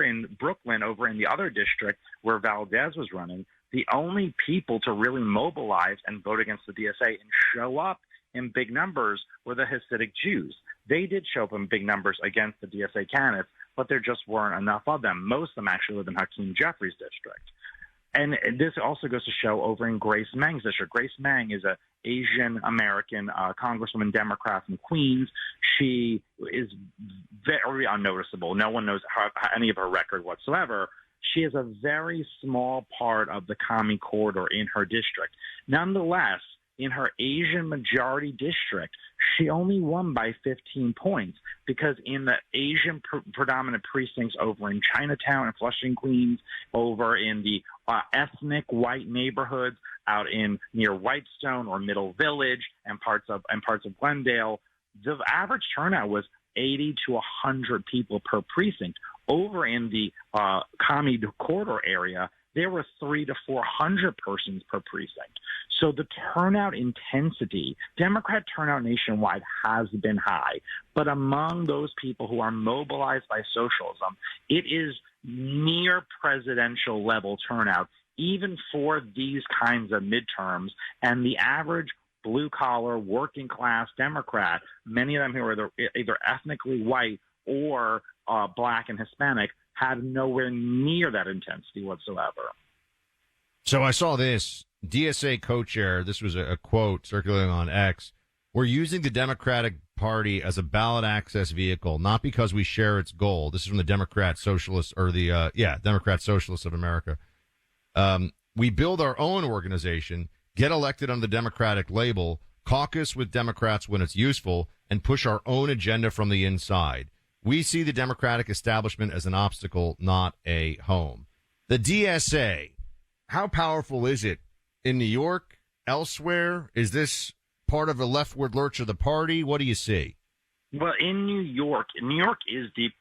in Brooklyn, over in the other district where Valdez was running, the only people to really mobilize and vote against the DSA and show up in big numbers were the Hasidic Jews. They did show up in big numbers against the DSA candidates, but there just weren't enough of them. Most of them actually live in Hakeem Jeffries' district. And this also goes to show over in Grace Meng's district. Grace Meng is an Asian-American congresswoman, Democrat from Queens. She is very unnoticeable. No one knows any of her record whatsoever. She is a very small part of the commie corridor in her district. Nonetheless, in her Asian majority district, she only won by 15 points because in the Asian predominant precincts over in Chinatown and Flushing, Queens, over in the ethnic white neighborhoods out in near Whitestone or Middle Village and parts of Glendale, the average turnout was 80 to 100 people per precinct. Over in the commie corridor area, there were 300 to 400 persons per precinct. So the turnout intensity, Democrat turnout nationwide has been high. But among those people who are mobilized by socialism, it is near presidential level turnout, even for these kinds of midterms. And the average blue-collar, working-class Democrat, many of them who are either ethnically white or black and Hispanic, had nowhere near that intensity whatsoever. So I saw this DSA co-chair. This was a quote circulating on X. We're using the Democratic Party as a ballot access vehicle, not because we share its goal. This is from the Democrat Socialists or the Democrat Socialists of America. We build our own organization, get elected on the Democratic label, caucus with Democrats when it's useful, and push our own agenda from the inside. We see the Democratic establishment as an obstacle, not a home. The DSA, how powerful is it in New York, elsewhere? Is this part of a leftward lurch of the party? What do you see? Well, in New York is the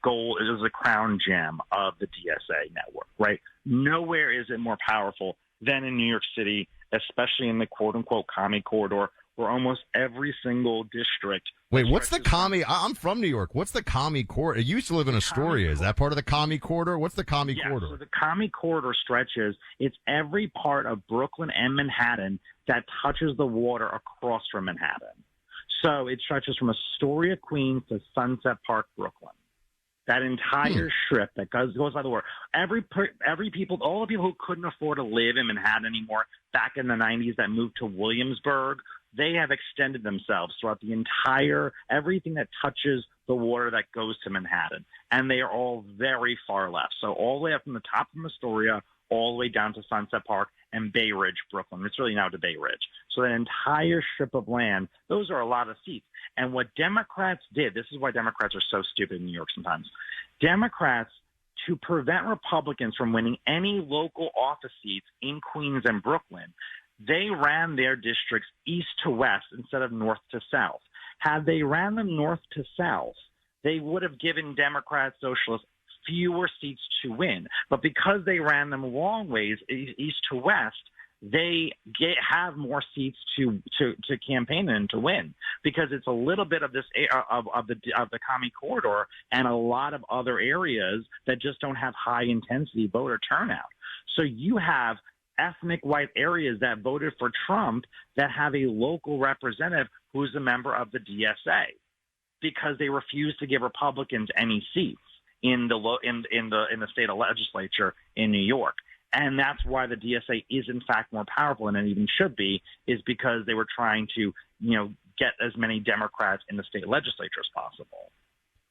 goal, is the crown gem of the DSA network, right? Nowhere is it more powerful than in New York City, especially in the quote-unquote commie corridor, where almost every single district. Wait, what's the commie? I'm from New York. What's the commie corridor? I used to live in Astoria. Is that part of the commie corridor? What's the commie corridor? So the commie corridor stretches. It's every part of Brooklyn and Manhattan that touches the water across from Manhattan. So it stretches from Astoria, Queens to Sunset Park, Brooklyn. That entire strip that goes by the water. Every people, all the people who couldn't afford to live in Manhattan anymore back in the 90s that moved to Williamsburg, they have extended themselves throughout the entire, everything that touches the water that goes to Manhattan. And they are all very far left. So all the way up from the top of Astoria, all the way down to Sunset Park and Bay Ridge, Brooklyn. It's really now to Bay Ridge. So that entire strip of land, those are a lot of seats. And what Democrats did, this is why Democrats are so stupid in New York sometimes. Democrats, to prevent Republicans from winning any local office seats in Queens and Brooklyn, they ran their districts east to west instead of north to south. Had they ran them north to south, they would have given Democrats, socialists, fewer seats to win. But because they ran them long ways, east to west, they have more seats to campaign and to win, because it's a little bit of this of the commie corridor and a lot of other areas that just don't have high intensity voter turnout. So you have ethnic white areas that voted for Trump that have a local representative who's a member of the DSA, because they refuse to give Republicans any seats in the state legislature in New York. And that's why the DSA is, in fact, more powerful than it even should be, is because they were trying to, get as many Democrats in the state legislature as possible.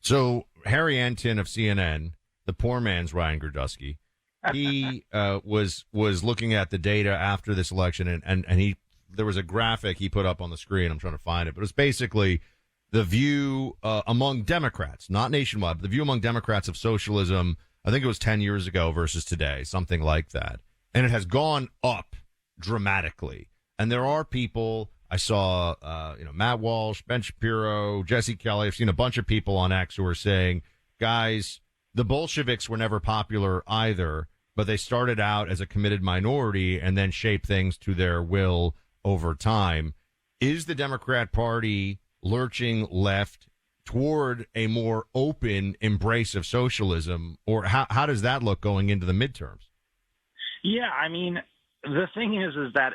So Harry Antin of CNN, the poor man's Ryan Gerdusky, he was looking at the data after this election, and there was a graphic he put up on the screen. I'm trying to find it, but it was basically the view among Democrats, not nationwide, but the view among Democrats of socialism. I think it was 10 years ago versus today, something like that. And it has gone up dramatically. And there are people, I saw, Matt Walsh, Ben Shapiro, Jesse Kelly. I've seen a bunch of people on X who are saying, guys, the Bolsheviks were never popular either, but they started out as a committed minority and then shaped things to their will over time. Is the Democrat Party lurching left toward a more open embrace of socialism, or how does that look going into the midterms? Yeah, I mean, the thing is that,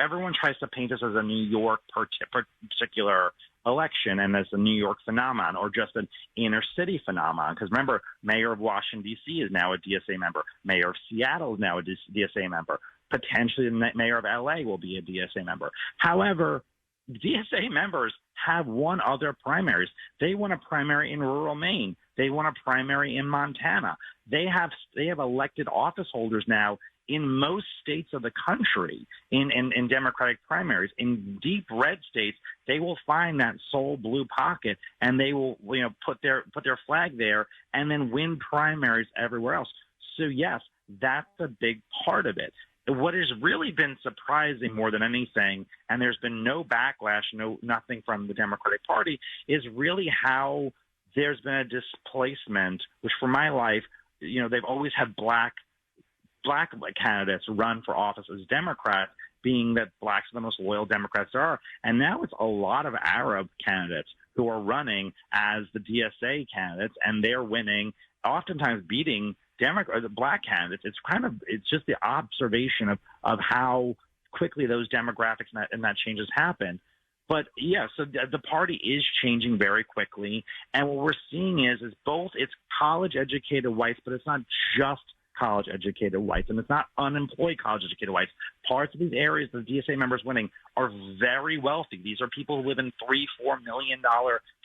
everyone tries to paint this as a New York particular election and as a New York phenomenon or just an inner city phenomenon. Because remember, Mayor of Washington, D.C. is now a DSA member. Mayor of Seattle is now a DSA member. Potentially the Mayor of L.A. will be a DSA member. However, DSA members have won other primaries. They won a primary in rural Maine. They won a primary in Montana. They have elected office holders now in most states of the country in Democratic primaries. In deep red states, they will find that sole blue pocket, and they will put their flag there and then win primaries everywhere else. So yes, that's a big part of it. What has really been surprising more than anything, and there's been no backlash, nothing from the Democratic Party, is really how there's been a displacement, which for my life, they've always had black candidates run for office as Democrats, being that blacks are the most loyal Democrats there are. And now it's a lot of Arab candidates who are running as the DSA candidates, and they're winning, oftentimes beating the black candidates. It's just the observation of how quickly those demographics and that changes happen. But yeah, so the party is changing very quickly, and what we're seeing is both it's college educated whites, but it's not just college educated whites, and it's not unemployed college educated whites. Parts of these areas the DSA members winning are very wealthy. These are people who live in $3-4 million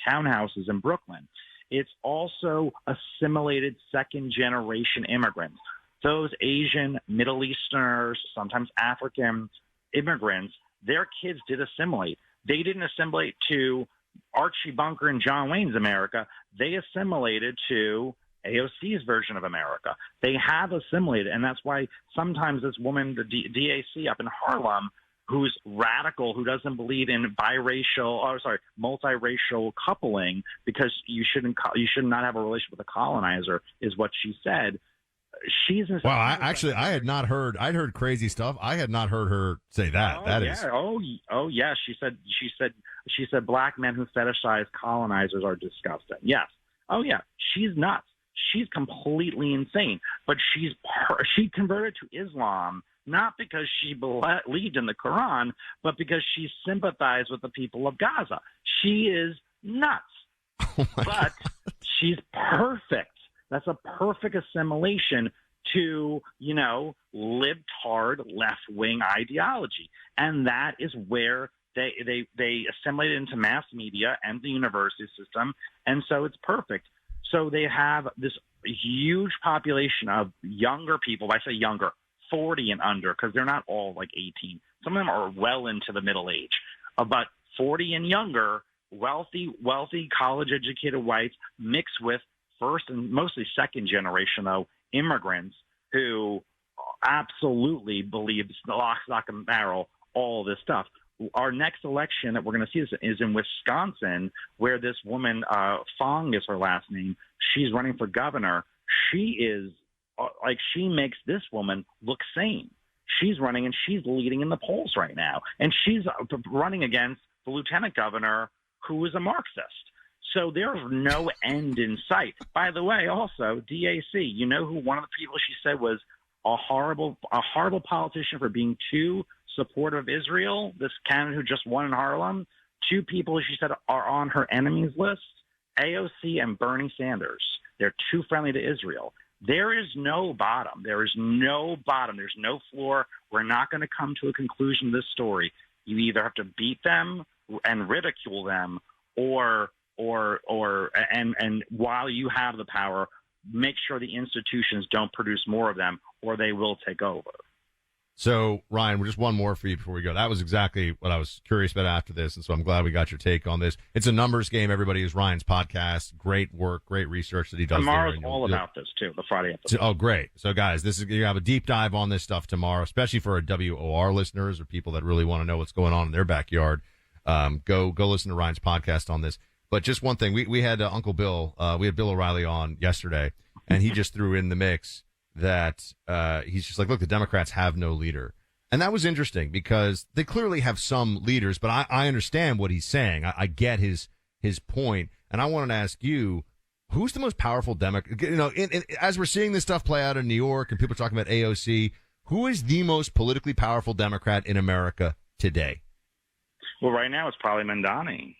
townhouses in Brooklyn. It's also assimilated second-generation immigrants. Those Asian, Middle Easterners, sometimes African immigrants, their kids did assimilate. They didn't assimilate to Archie Bunker and John Wayne's America. They assimilated to AOC's version of America. They have assimilated, and that's why sometimes this woman, the DAC up in Harlem, who's radical, who doesn't believe in multiracial coupling, because you should not have a relationship with a colonizer, is what she said. She's wow. I had not heard. I'd heard crazy stuff. I had not heard her say that. Oh yeah. She said black men who fetishize colonizers are disgusting. Yes. Oh yeah. She's nuts. She's completely insane. But she converted to Islam not because she believed in the Quran, but because she sympathized with the people of Gaza. She is nuts. But she's perfect That's a perfect assimilation to, libtard left-wing ideology. And that is where they assimilate it into mass media and the university system. And so it's perfect. So they have this huge population of younger people. I say younger, 40 and under, because they're not all like 18. Some of them are well into the middle age. But 40 and younger, wealthy, college-educated whites mixed with first and mostly second generation, though, immigrants who absolutely believe the lock, stock, and barrel, all this stuff. Our next election that we're going to see is in Wisconsin, where this woman, Fong is her last name. She's running for governor. She is she makes this woman look sane. She's running and she's leading in the polls right now. And she's running against the lieutenant governor, who is a Marxist. So there's no end in sight. By the way, also, DAC, you know who one of the people she said was a horrible politician for being too supportive of Israel, this candidate who just won in Harlem? Two people she said are on her enemies list, AOC and Bernie Sanders. They're too friendly to Israel. There is no bottom. There is no bottom. There's no floor. We're not going to come to a conclusion of this story. You either have to beat them and ridicule them, or while you have the power, make sure the institutions don't produce more of them, or they will take over. So, Ryan, just one more for you before we go. That was exactly what I was curious about after this, and so I'm glad we got your take on this. It's a numbers game, everybody. Is Ryan's podcast. Great work, great research that he does. Tomorrow's all about this, too, the Friday episode. Oh, great. So, guys, you have a deep dive on this stuff tomorrow, especially for our WOR listeners or people that really want to know what's going on in their backyard. Go listen to Ryan's podcast on this. But just one thing, we had Uncle Bill, we had Bill O'Reilly on yesterday, and he just threw in the mix that he's just like, look, the Democrats have no leader. And that was interesting because they clearly have some leaders, but I understand what he's saying. I get his point. And I wanted to ask you, who's the most powerful Democrat? As we're seeing this stuff play out in New York and people are talking about AOC, who is the most politically powerful Democrat in America today? Well, right now it's probably Mamdani.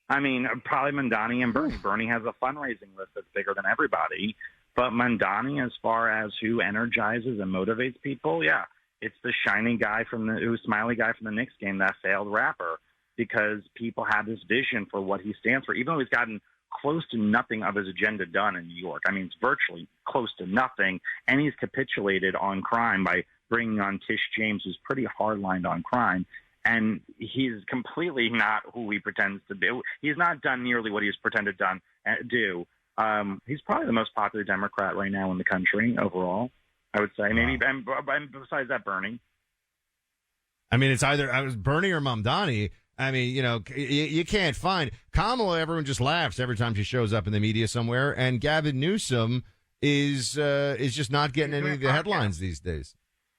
I mean, probably Mamdani and Bernie. Bernie has a fundraising list that's bigger than everybody. But Mamdani, as far as who energizes and motivates people, yeah, it's the smiley guy from the Knicks game, that failed rapper, because people have this vision for what he stands for, even though he's gotten close to nothing of his agenda done in New York. I mean, it's virtually close to nothing, and he's capitulated on crime by bringing on Tish James, who's pretty hard-lined on crime. And he's completely not who he pretends to be. He's not done nearly what he's pretended to do. He's probably the most popular Democrat right now in the country overall, I would say. Maybe, and besides that, Bernie. I mean, it's either Bernie or Mamdani. I mean, you can't find Kamala. Everyone just laughs every time she shows up in the media somewhere, and Gavin Newsom is just not getting any of the headlines these days.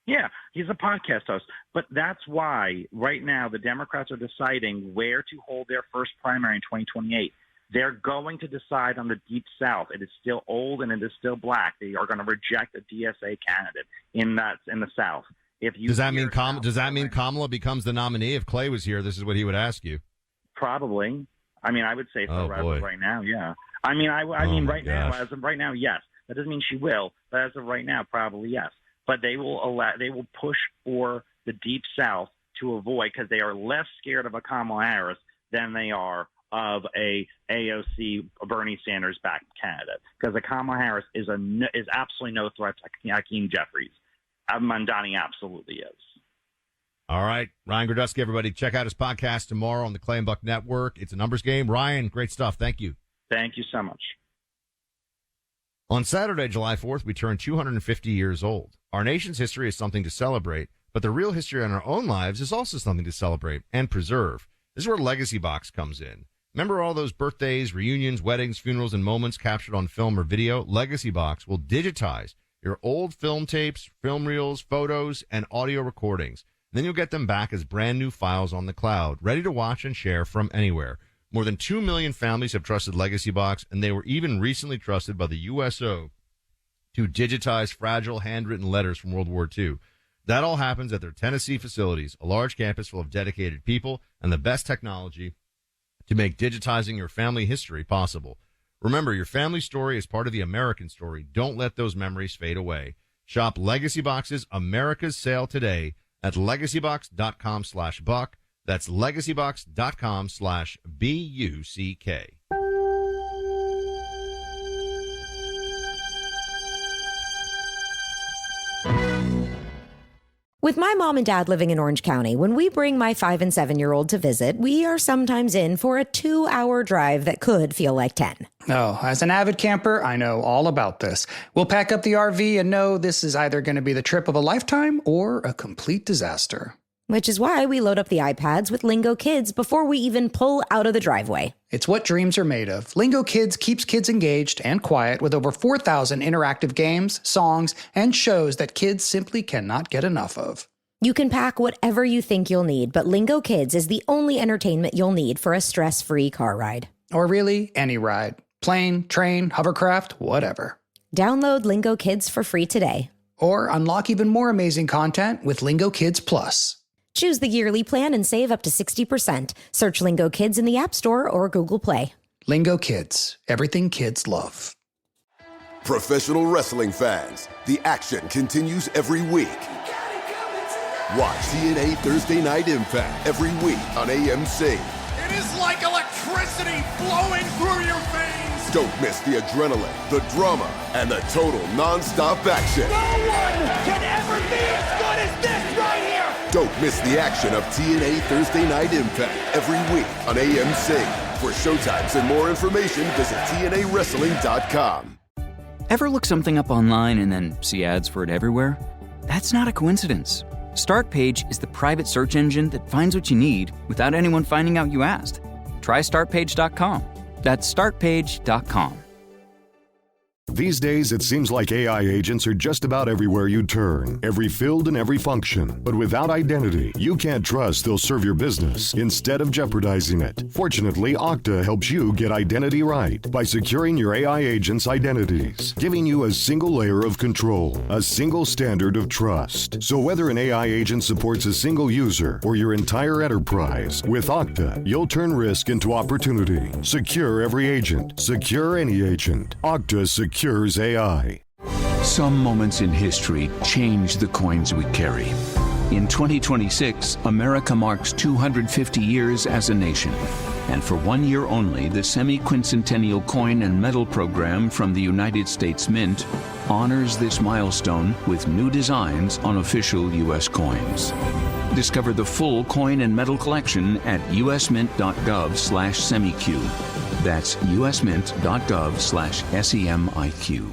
Yeah, he's a podcast host. But that's why right now the Democrats are deciding where to hold their first primary in 2028. They're going to decide on the Deep South. It is still old and it is still black. They are going to reject a DSA candidate in the South. Does that mean Kamala becomes the nominee? If Clay was here, this is what he would ask you. Probably. I mean, I would say so right now. Yeah. I mean, now, as of right now, yes. That doesn't mean she will, but as of right now, probably yes. But they will push for the Deep South to avoid, because they are less scared of a Kamala Harris than they are of a AOC Bernie Sanders backed candidate, because a Kamala Harris is absolutely no threat to Hakeem Jeffries. Mamdani absolutely is. All right, Ryan Grodusky, everybody, check out his podcast tomorrow on the Clay and Buck Network. It's a numbers game. Ryan, great stuff. Thank you. Thank you so much. On Saturday, July 4th, we turn 250 years old. Our nation's history is something to celebrate, but the real history in our own lives is also something to celebrate and preserve. This is where Legacy Box comes in. Remember all those birthdays, reunions, weddings, funerals, and moments captured on film or video? Legacy Box will digitize your old film tapes, film reels, photos, and audio recordings. Then you'll get them back as brand new files on the cloud, ready to watch and share from anywhere. More than 2 million families have trusted Legacy Box, and they were even recently trusted by the USO to digitize fragile handwritten letters from World War II. That all happens at their Tennessee facilities, a large campus full of dedicated people and the best technology to make digitizing your family history possible. Remember, your family story is part of the American story. Don't let those memories fade away. Shop Legacy Box's America's Sale today at legacybox.com/buck. That's legacybox.com/BUCK. With my mom and dad living in Orange County, when we bring my 5 and 7-year-old to visit, we are sometimes in for a 2-hour drive that could feel like 10. Oh, as an avid camper, I know all about this. We'll pack up the RV and know this is either going to be the trip of a lifetime or a complete disaster. Which is why we load up the iPads with Lingo Kids before we even pull out of the driveway. It's what dreams are made of. Lingo Kids keeps kids engaged and quiet with over 4,000 interactive games, songs, and shows that kids simply cannot get enough of. You can pack whatever you think you'll need, but Lingo Kids is the only entertainment you'll need for a stress-free car ride. Or really, any ride. Plane, train, hovercraft, whatever. Download Lingo Kids for free today. Or unlock even more amazing content with Lingo Kids Plus. Choose the yearly plan and save up to 60%. Search Lingo Kids in the App Store or Google Play. Lingo Kids, everything kids love. Professional wrestling fans, the action continues every week. Watch TNA Thursday Night Impact every week on AMC. It is like electricity flowing through your veins. Don't miss the adrenaline, the drama, and the total non-stop action. No one can ever be as good as this right here. Don't miss the action of TNA Thursday Night Impact every week on AMC. For showtimes and more information, visit TNAWrestling.com. Ever look something up online and then see ads for it everywhere? That's not a coincidence. Startpage is the private search engine that finds what you need without anyone finding out you asked. Try startpage.com. That's startpage.com. These days, it seems like AI agents are just about everywhere you turn, every field and every function. But without identity, you can't trust they'll serve your business instead of jeopardizing it. Fortunately, Okta helps you get identity right by securing your AI agents' identities, giving you a single layer of control, a single standard of trust. So whether an AI agent supports a single user or your entire enterprise, with Okta, you'll turn risk into opportunity. Secure every agent. Secure any agent. Okta secures AI. Some moments in history change the coins we carry. In 2026, America marks 250 years as a nation. And for 1 year only, the semi-quincentennial coin and metal program from the United States Mint honors this milestone with new designs on official U.S. coins. Discover the full coin and metal collection at usmint.gov/semiq. That's usmint.gov/SEMIQ.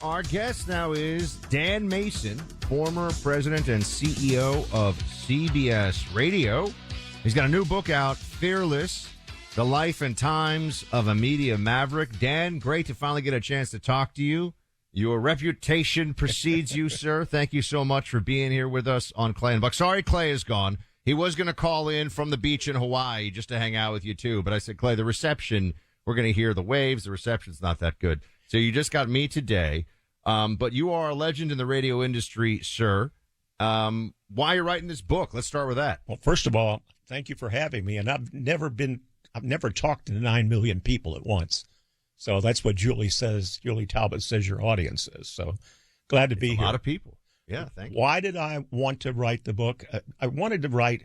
Our guest now is Dan Mason, former president and CEO of CBS Radio. He's got a new book out, Fearless, The Life and Times of a Media Maverick. Dan, great to finally get a chance to talk to you. Your reputation precedes you, sir. Thank you so much for being here with us on Clay and Buck. Sorry Clay is gone. He was going to call in from the beach in Hawaii just to hang out with you, too. But I said, Clay, the reception, we're going to hear the waves. The reception's not that good. So you just got me today. But you are a legend in the radio industry, sir. Why are you writing this book? Let's start with that. Well, first of all, thank you for having me. And I've never talked to 9 million people at once. So that's what Julie Talbot says your audience is. So glad to be here. A lot of people. Yeah, thank you. Why did I want to write the book? I wanted to write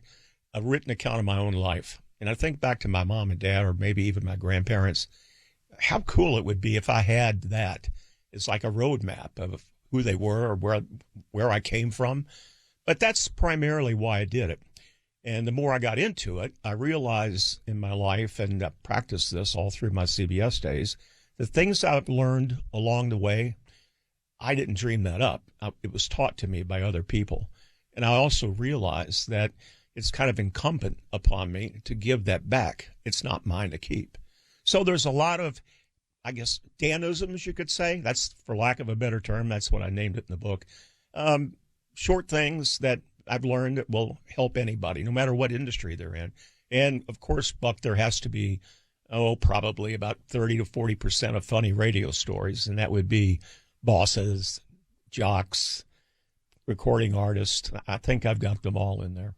a written account of my own life. And I think back to my mom and dad, or maybe even my grandparents, how cool it would be if I had that. It's like a roadmap of who they were or where I came from. But that's primarily why I did it. And the more I got into it, I realized in my life, and I practiced this all through my CBS days, the things I've learned along the way, I didn't dream that up. It was taught to me by other people. And I also realized that it's kind of incumbent upon me to give that back. It's not mine to keep. So there's a lot of, I guess, Danisms, you could say. That's, for lack of a better term, that's what I named it in the book. Short things that I've learned that will help anybody, no matter what industry they're in. And, of course, Buck, there has to be, probably about 30 to 40% of funny radio stories, and that would be bosses, jocks, recording artists. I think I've got them all in there.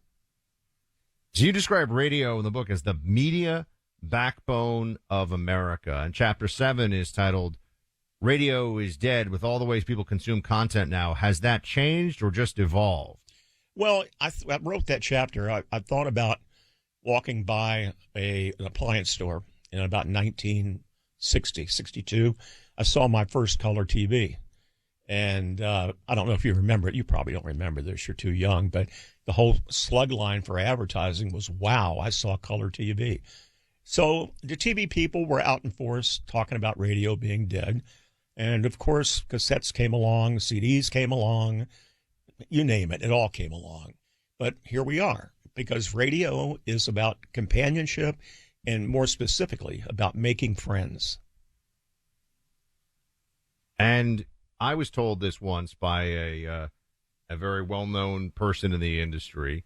So you describe radio in the book as the media Backbone of America. And Chapter 7 is titled Radio is Dead, with all the ways people consume content now. Has that changed or just evolved? Well, I wrote that chapter. I thought about walking by an appliance store in about 1960, 62. I saw my first color TV. And I don't know if you remember it. You probably don't remember this. You're too young. But the whole slug line for advertising was, wow, I saw color TV. So the TV people were out in force talking about radio being dead. And, of course, cassettes came along, CDs came along, you name it. It all came along. But here we are, because radio is about companionship and, more specifically, about making friends. And I was told this once by a very well-known person in the industry,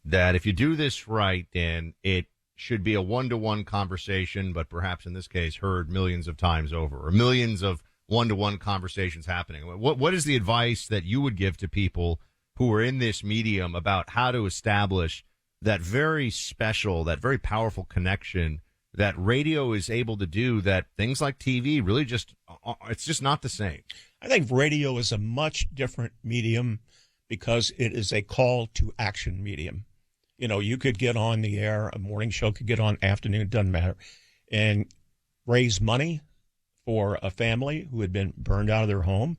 that if you do this right, Dan, it should be a one-to-one conversation, but perhaps in this case heard millions of times over, or millions of one-to-one conversations happening. What is the advice that you would give to people who are in this medium about how to establish that very special, that very powerful connection that radio is able to do, that things like TV really just, it's just not the same? I think radio is a much different medium because it is a call to action medium. You know, you could get on the air, a morning show could get on afternoon, it doesn't matter, and raise money for a family who had been burned out of their home.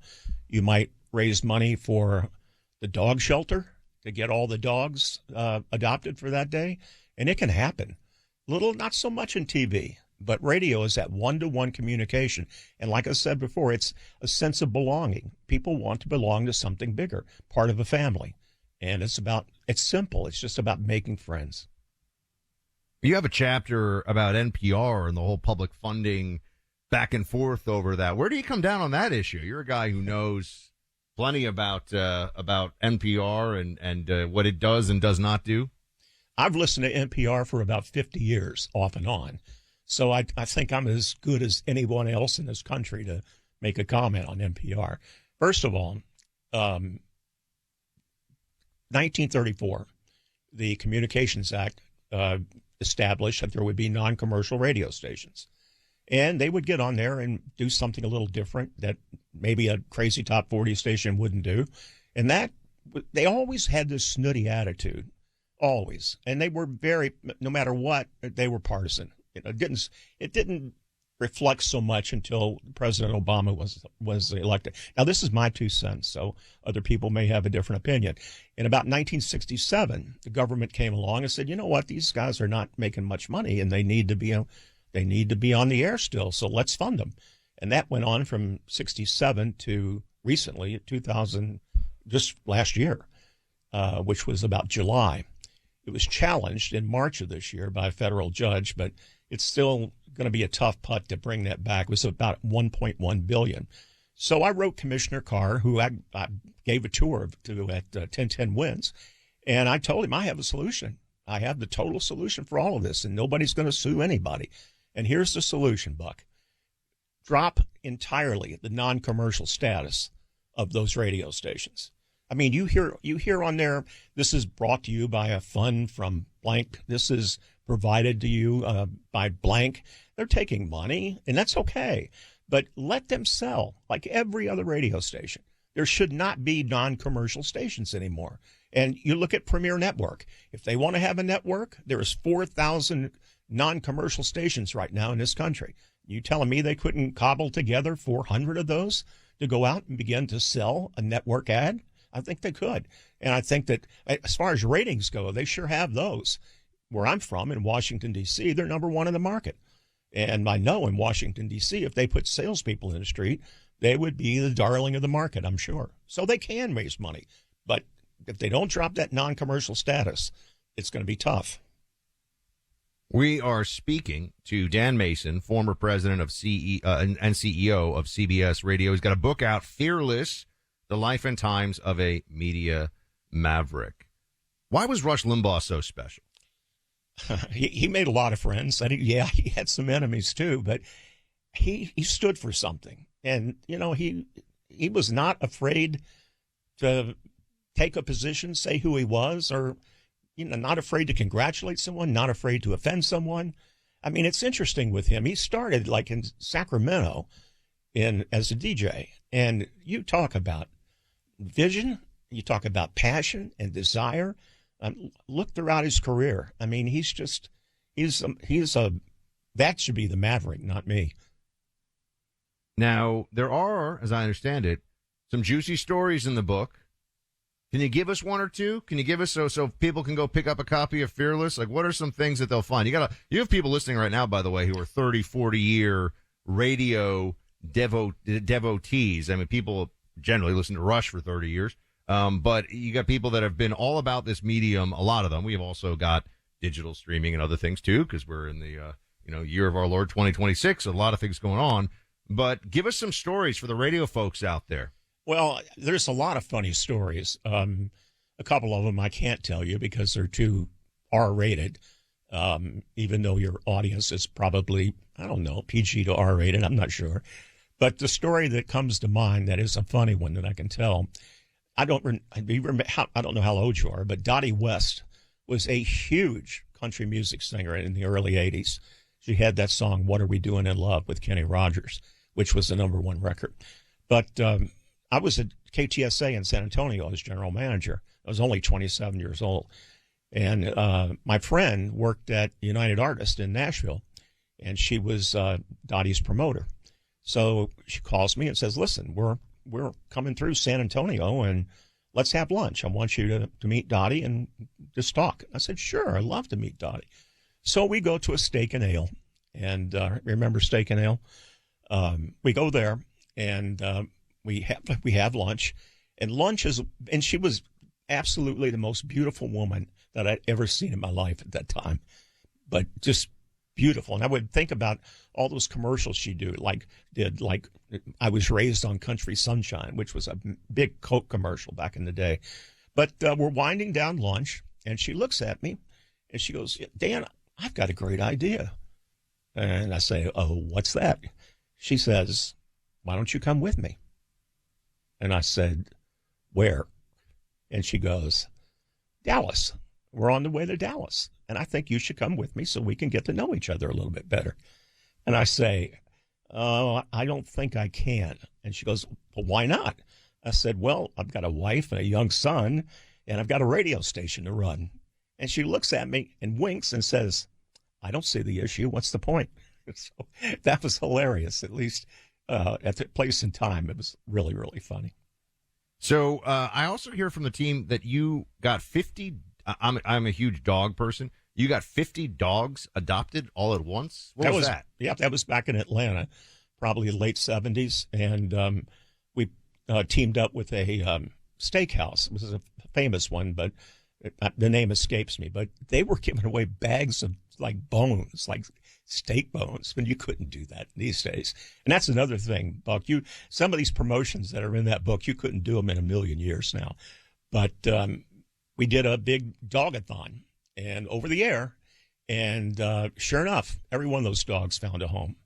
You might raise money for the dog shelter to get all the dogs adopted for that day, and it can happen. Not so much in TV, but radio is that one-to-one communication. And like I said before, it's a sense of belonging. People want to belong to something bigger, part of a family. And it's simple. It's just about making friends. You have a chapter about NPR and the whole public funding back and forth over that. Where do you come down on that issue? You're a guy who knows plenty about NPR and what it does and does not do. I've listened to NPR for about 50 years, off and on. So I think I'm as good as anyone else in this country to make a comment on NPR. First of all, 1934, the Communications Act established that there would be non-commercial radio stations. And they would get on there and do something a little different that maybe a crazy top 40 station wouldn't do. And that they always had this snooty attitude, always. And they were no matter what, they were partisan. It didn't reflect so much until President Obama was elected. Now, this is my 2 cents, so other people may have a different opinion. In about 1967, the government came along and said, you know what, these guys are not making much money, and they need to be on the air still, so let's fund them. And that went on from 67 to recently, 2000, just last year, which was about July. It was challenged in March of this year by a federal judge, but it's still going to be a tough putt to bring that back. It was about $1.1 billion. So I wrote Commissioner Carr, who I gave a tour to at 1010 Wins, and I told him I have a solution. I have the total solution for all of this, and nobody's going to sue anybody. And here's the solution, Buck. Drop entirely the non-commercial status of those radio stations. I mean, you hear on there, this is brought to you by a fund from blank. This is provided to you by blank. They're taking money, and that's okay. But let them sell like every other radio station. There should not be non-commercial stations anymore. And you look at Premier Network. If they want to have a network, there is 4,000 non-commercial stations right now in this country. You telling me they couldn't cobble together 400 of those to go out and begin to sell a network ad? I think they could. And I think that as far as ratings go, they sure have those. Where I'm from, in Washington, D.C., they're number one in the market. And I know in Washington, D.C., if they put salespeople in the street, they would be the darling of the market, I'm sure. So they can raise money. But if they don't drop that non-commercial status, it's going to be tough. We are speaking to Dan Mason, former president of and CEO of CBS Radio. He's got a book out, Fearless, The Life and Times of a Media Maverick. Why was Rush Limbaugh so special? He made a lot of friends. He had some enemies too, but he stood for something. And, you know, he was not afraid to take a position, say who he was, or, you know, not afraid to congratulate someone, not afraid to offend someone. I mean, it's interesting with him. He started like in Sacramento as a DJ, and you talk about vision, you talk about passion and desire. Look throughout his career. I mean, that should be the Maverick, not me. Now, there are, as I understand it, some juicy stories in the book. Can you give us one or two? Can you give us so people can go pick up a copy of Fearless? Like, what are some things that they'll find? You have people listening right now, by the way, who are 30, 40-year radio devotees. I mean, people generally listen to Rush for 30 years. But you got people that have been all about this medium, a lot of them. We have also got digital streaming and other things, too, because we're in the year of our Lord 2026. A lot of things going on. But give us some stories for the radio folks out there. Well, there's a lot of funny stories. A couple of them I can't tell you because they're too R-rated, even though your audience is probably, I don't know, PG to R-rated. I'm not sure. But the story that comes to mind that is a funny one that I can tell, I don't know how old you are, but Dottie West was a huge country music singer in the early 80s. She had that song, What Are We Doing in Love, with Kenny Rogers, which was the #1 record. But I was at KTSA in San Antonio as general manager. I was only 27 years old. And my friend worked at United Artists in Nashville, and she was Dottie's promoter. So she calls me and says, listen, we're coming through San Antonio, and let's have lunch. I want you to meet Dottie and just talk. I said, sure, I'd love to meet Dottie. So we go to a Steak and Ale, and remember Steak and Ale? We go there, and we have lunch, and she was absolutely the most beautiful woman that I'd ever seen in my life at that time, but just beautiful. And I would think about all those commercials she did, like I was raised on Country Sunshine, which was a big Coke commercial back in the day. But we're winding down lunch, and she looks at me, and she goes, Dan, I've got a great idea. And I say, oh, what's that? She says, why don't you come with me? And I said, where? And she goes, Dallas. We're on the way to Dallas. And I think you should come with me so we can get to know each other a little bit better. And I say, oh, I don't think I can. And she goes, well, why not? I said, well, I've got a wife and a young son, and I've got a radio station to run. And she looks at me and winks and says, I don't see the issue. What's the point? So that was hilarious, at least at the place and time. It was really, really funny. So I also hear from the team that you got 50. I'm a huge dog person. You got 50 dogs adopted all at once? What was that? Yeah, that was back in Atlanta, probably late 70s. And we teamed up with a steakhouse. It was a famous one, but the name escapes me. But they were giving away bags of like bones, like steak bones, when you couldn't do that these days. And that's another thing, Buck. Some of these promotions that are in that book, you couldn't do them in a million years now. But we did a big dog-a-thon and over the air, and sure enough, every one of those dogs found a home.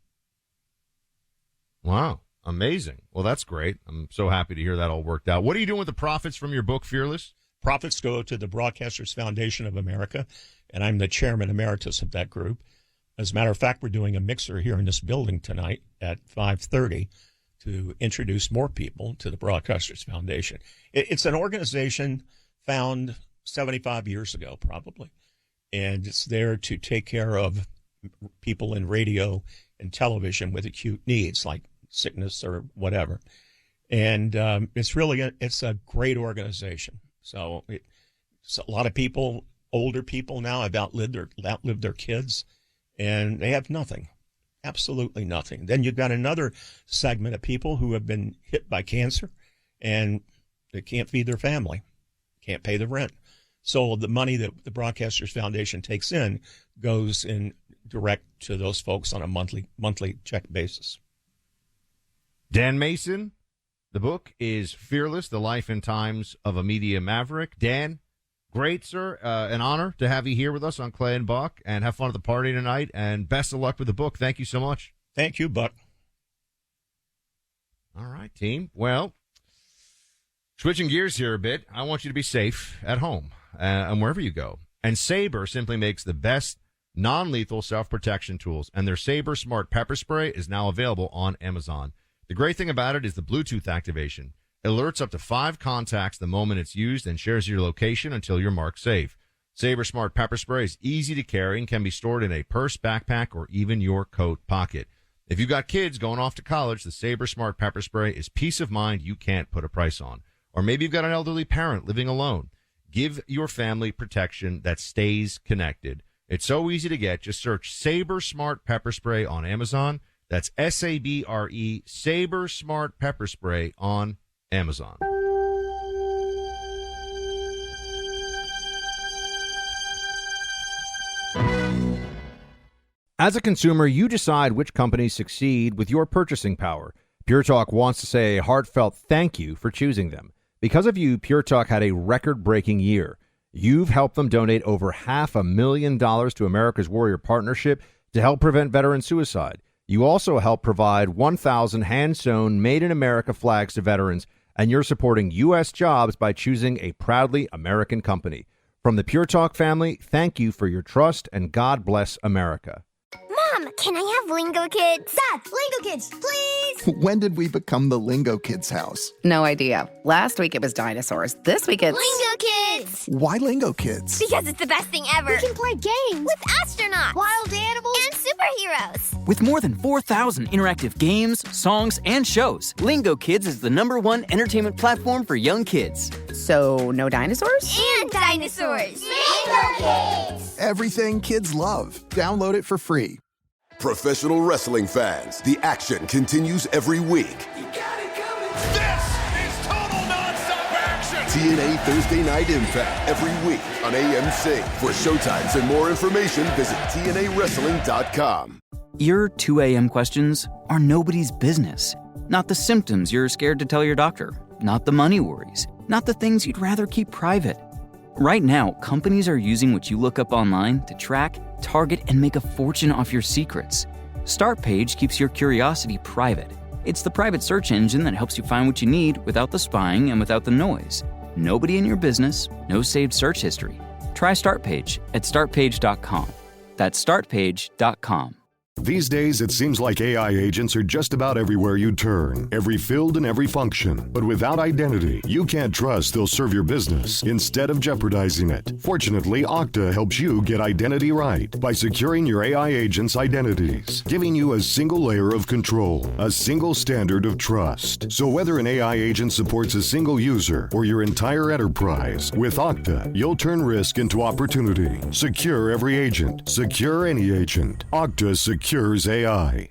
Wow, amazing. Well, that's great. I'm so happy to hear that all worked out. What are you doing with the profits from your book, Fearless? Profits go to the Broadcasters Foundation of America, and I'm the chairman emeritus of that group. As a matter of fact, we're doing a mixer here in this building tonight at 5:30 to introduce more people to the Broadcasters Foundation. It's an organization found 75 years ago, probably, and it's there to take care of people in radio and television with acute needs like sickness or whatever. And it's a great organization. So it's a lot of people, older people now, have outlived their kids, and they have nothing, absolutely nothing. Then you've got another segment of people who have been hit by cancer, and they can't feed their family, can't pay the rent. So the money that the Broadcasters Foundation takes in goes in direct to those folks on a monthly check basis. Dan Mason, the book is Fearless, The Life and Times of a Media Maverick. Dan, great, sir. An honor to have you here with us on Clay and Buck, and have fun at the party tonight, and best of luck with the book. Thank you so much. Thank you, Buck. All right, team. Well, switching gears here a bit, I want you to be safe at home and wherever you go. And Sabre simply makes the best non-lethal self-protection tools, and their Saber Smart Pepper Spray is now available on Amazon. The great thing about it is the Bluetooth activation. It alerts up to 5 contacts the moment it's used and shares your location until you're marked safe. Saber Smart Pepper Spray is easy to carry and can be stored in a purse, backpack, or even your coat pocket. If you've got kids going off to college, the Saber Smart Pepper Spray is peace of mind you can't put a price on. Or maybe you've got an elderly parent living alone. Give your family protection that stays connected. It's so easy to get. Just search Saber Smart Pepper Spray on Amazon. That's S-A-B-R-E, Saber Smart Pepper Spray on Amazon. As a consumer, you decide which companies succeed with your purchasing power. Pure Talk wants to say a heartfelt thank you for choosing them. Because of you, Pure Talk had a record-breaking year. You've helped them donate over $500,000 to America's Warrior Partnership to help prevent veteran suicide. You also help provide 1,000 hand-sewn, made-in-America flags to veterans, and you're supporting U.S. jobs by choosing a proudly American company. From the Pure Talk family, thank you for your trust, and God bless America. Mom, can I have Lingo Kids? Dad, Lingo Kids, please! When did we become the Lingo Kids house? No idea. Last week it was dinosaurs. This week it's... Lingo Kids! Why Lingo Kids? Because it's the best thing ever. We can play games with astronauts, wild animals, and superheroes. With more than 4,000 interactive games, songs, and shows, Lingo Kids is the #1 entertainment platform for young kids. So, no dinosaurs? And dinosaurs! Lingo Kids! Everything kids love. Download it for free. Professional wrestling fans, the action continues every week. This is total nonstop action. TNA Thursday Night Impact every week on AMC. For showtimes and more information, visit TNAWrestling.com. Your 2 a.m. questions are nobody's business. Not the symptoms you're scared to tell your doctor. Not the money worries. Not the things you'd rather keep private. Right now, companies are using what you look up online to track, target, and make a fortune off your secrets. Startpage keeps your curiosity private. It's the private search engine that helps you find what you need without the spying and without the noise. Nobody in your business, no saved search history. Try Startpage at startpage.com. That's startpage.com. These days, it seems like AI agents are just about everywhere you turn, every field and every function. But without identity, you can't trust they'll serve your business instead of jeopardizing it. Fortunately, Okta helps you get identity right by securing your AI agents' identities, giving you a single layer of control, a single standard of trust. So whether an AI agent supports a single user or your entire enterprise, with Okta, you'll turn risk into opportunity. Secure every agent. Secure any agent. Okta secures AI.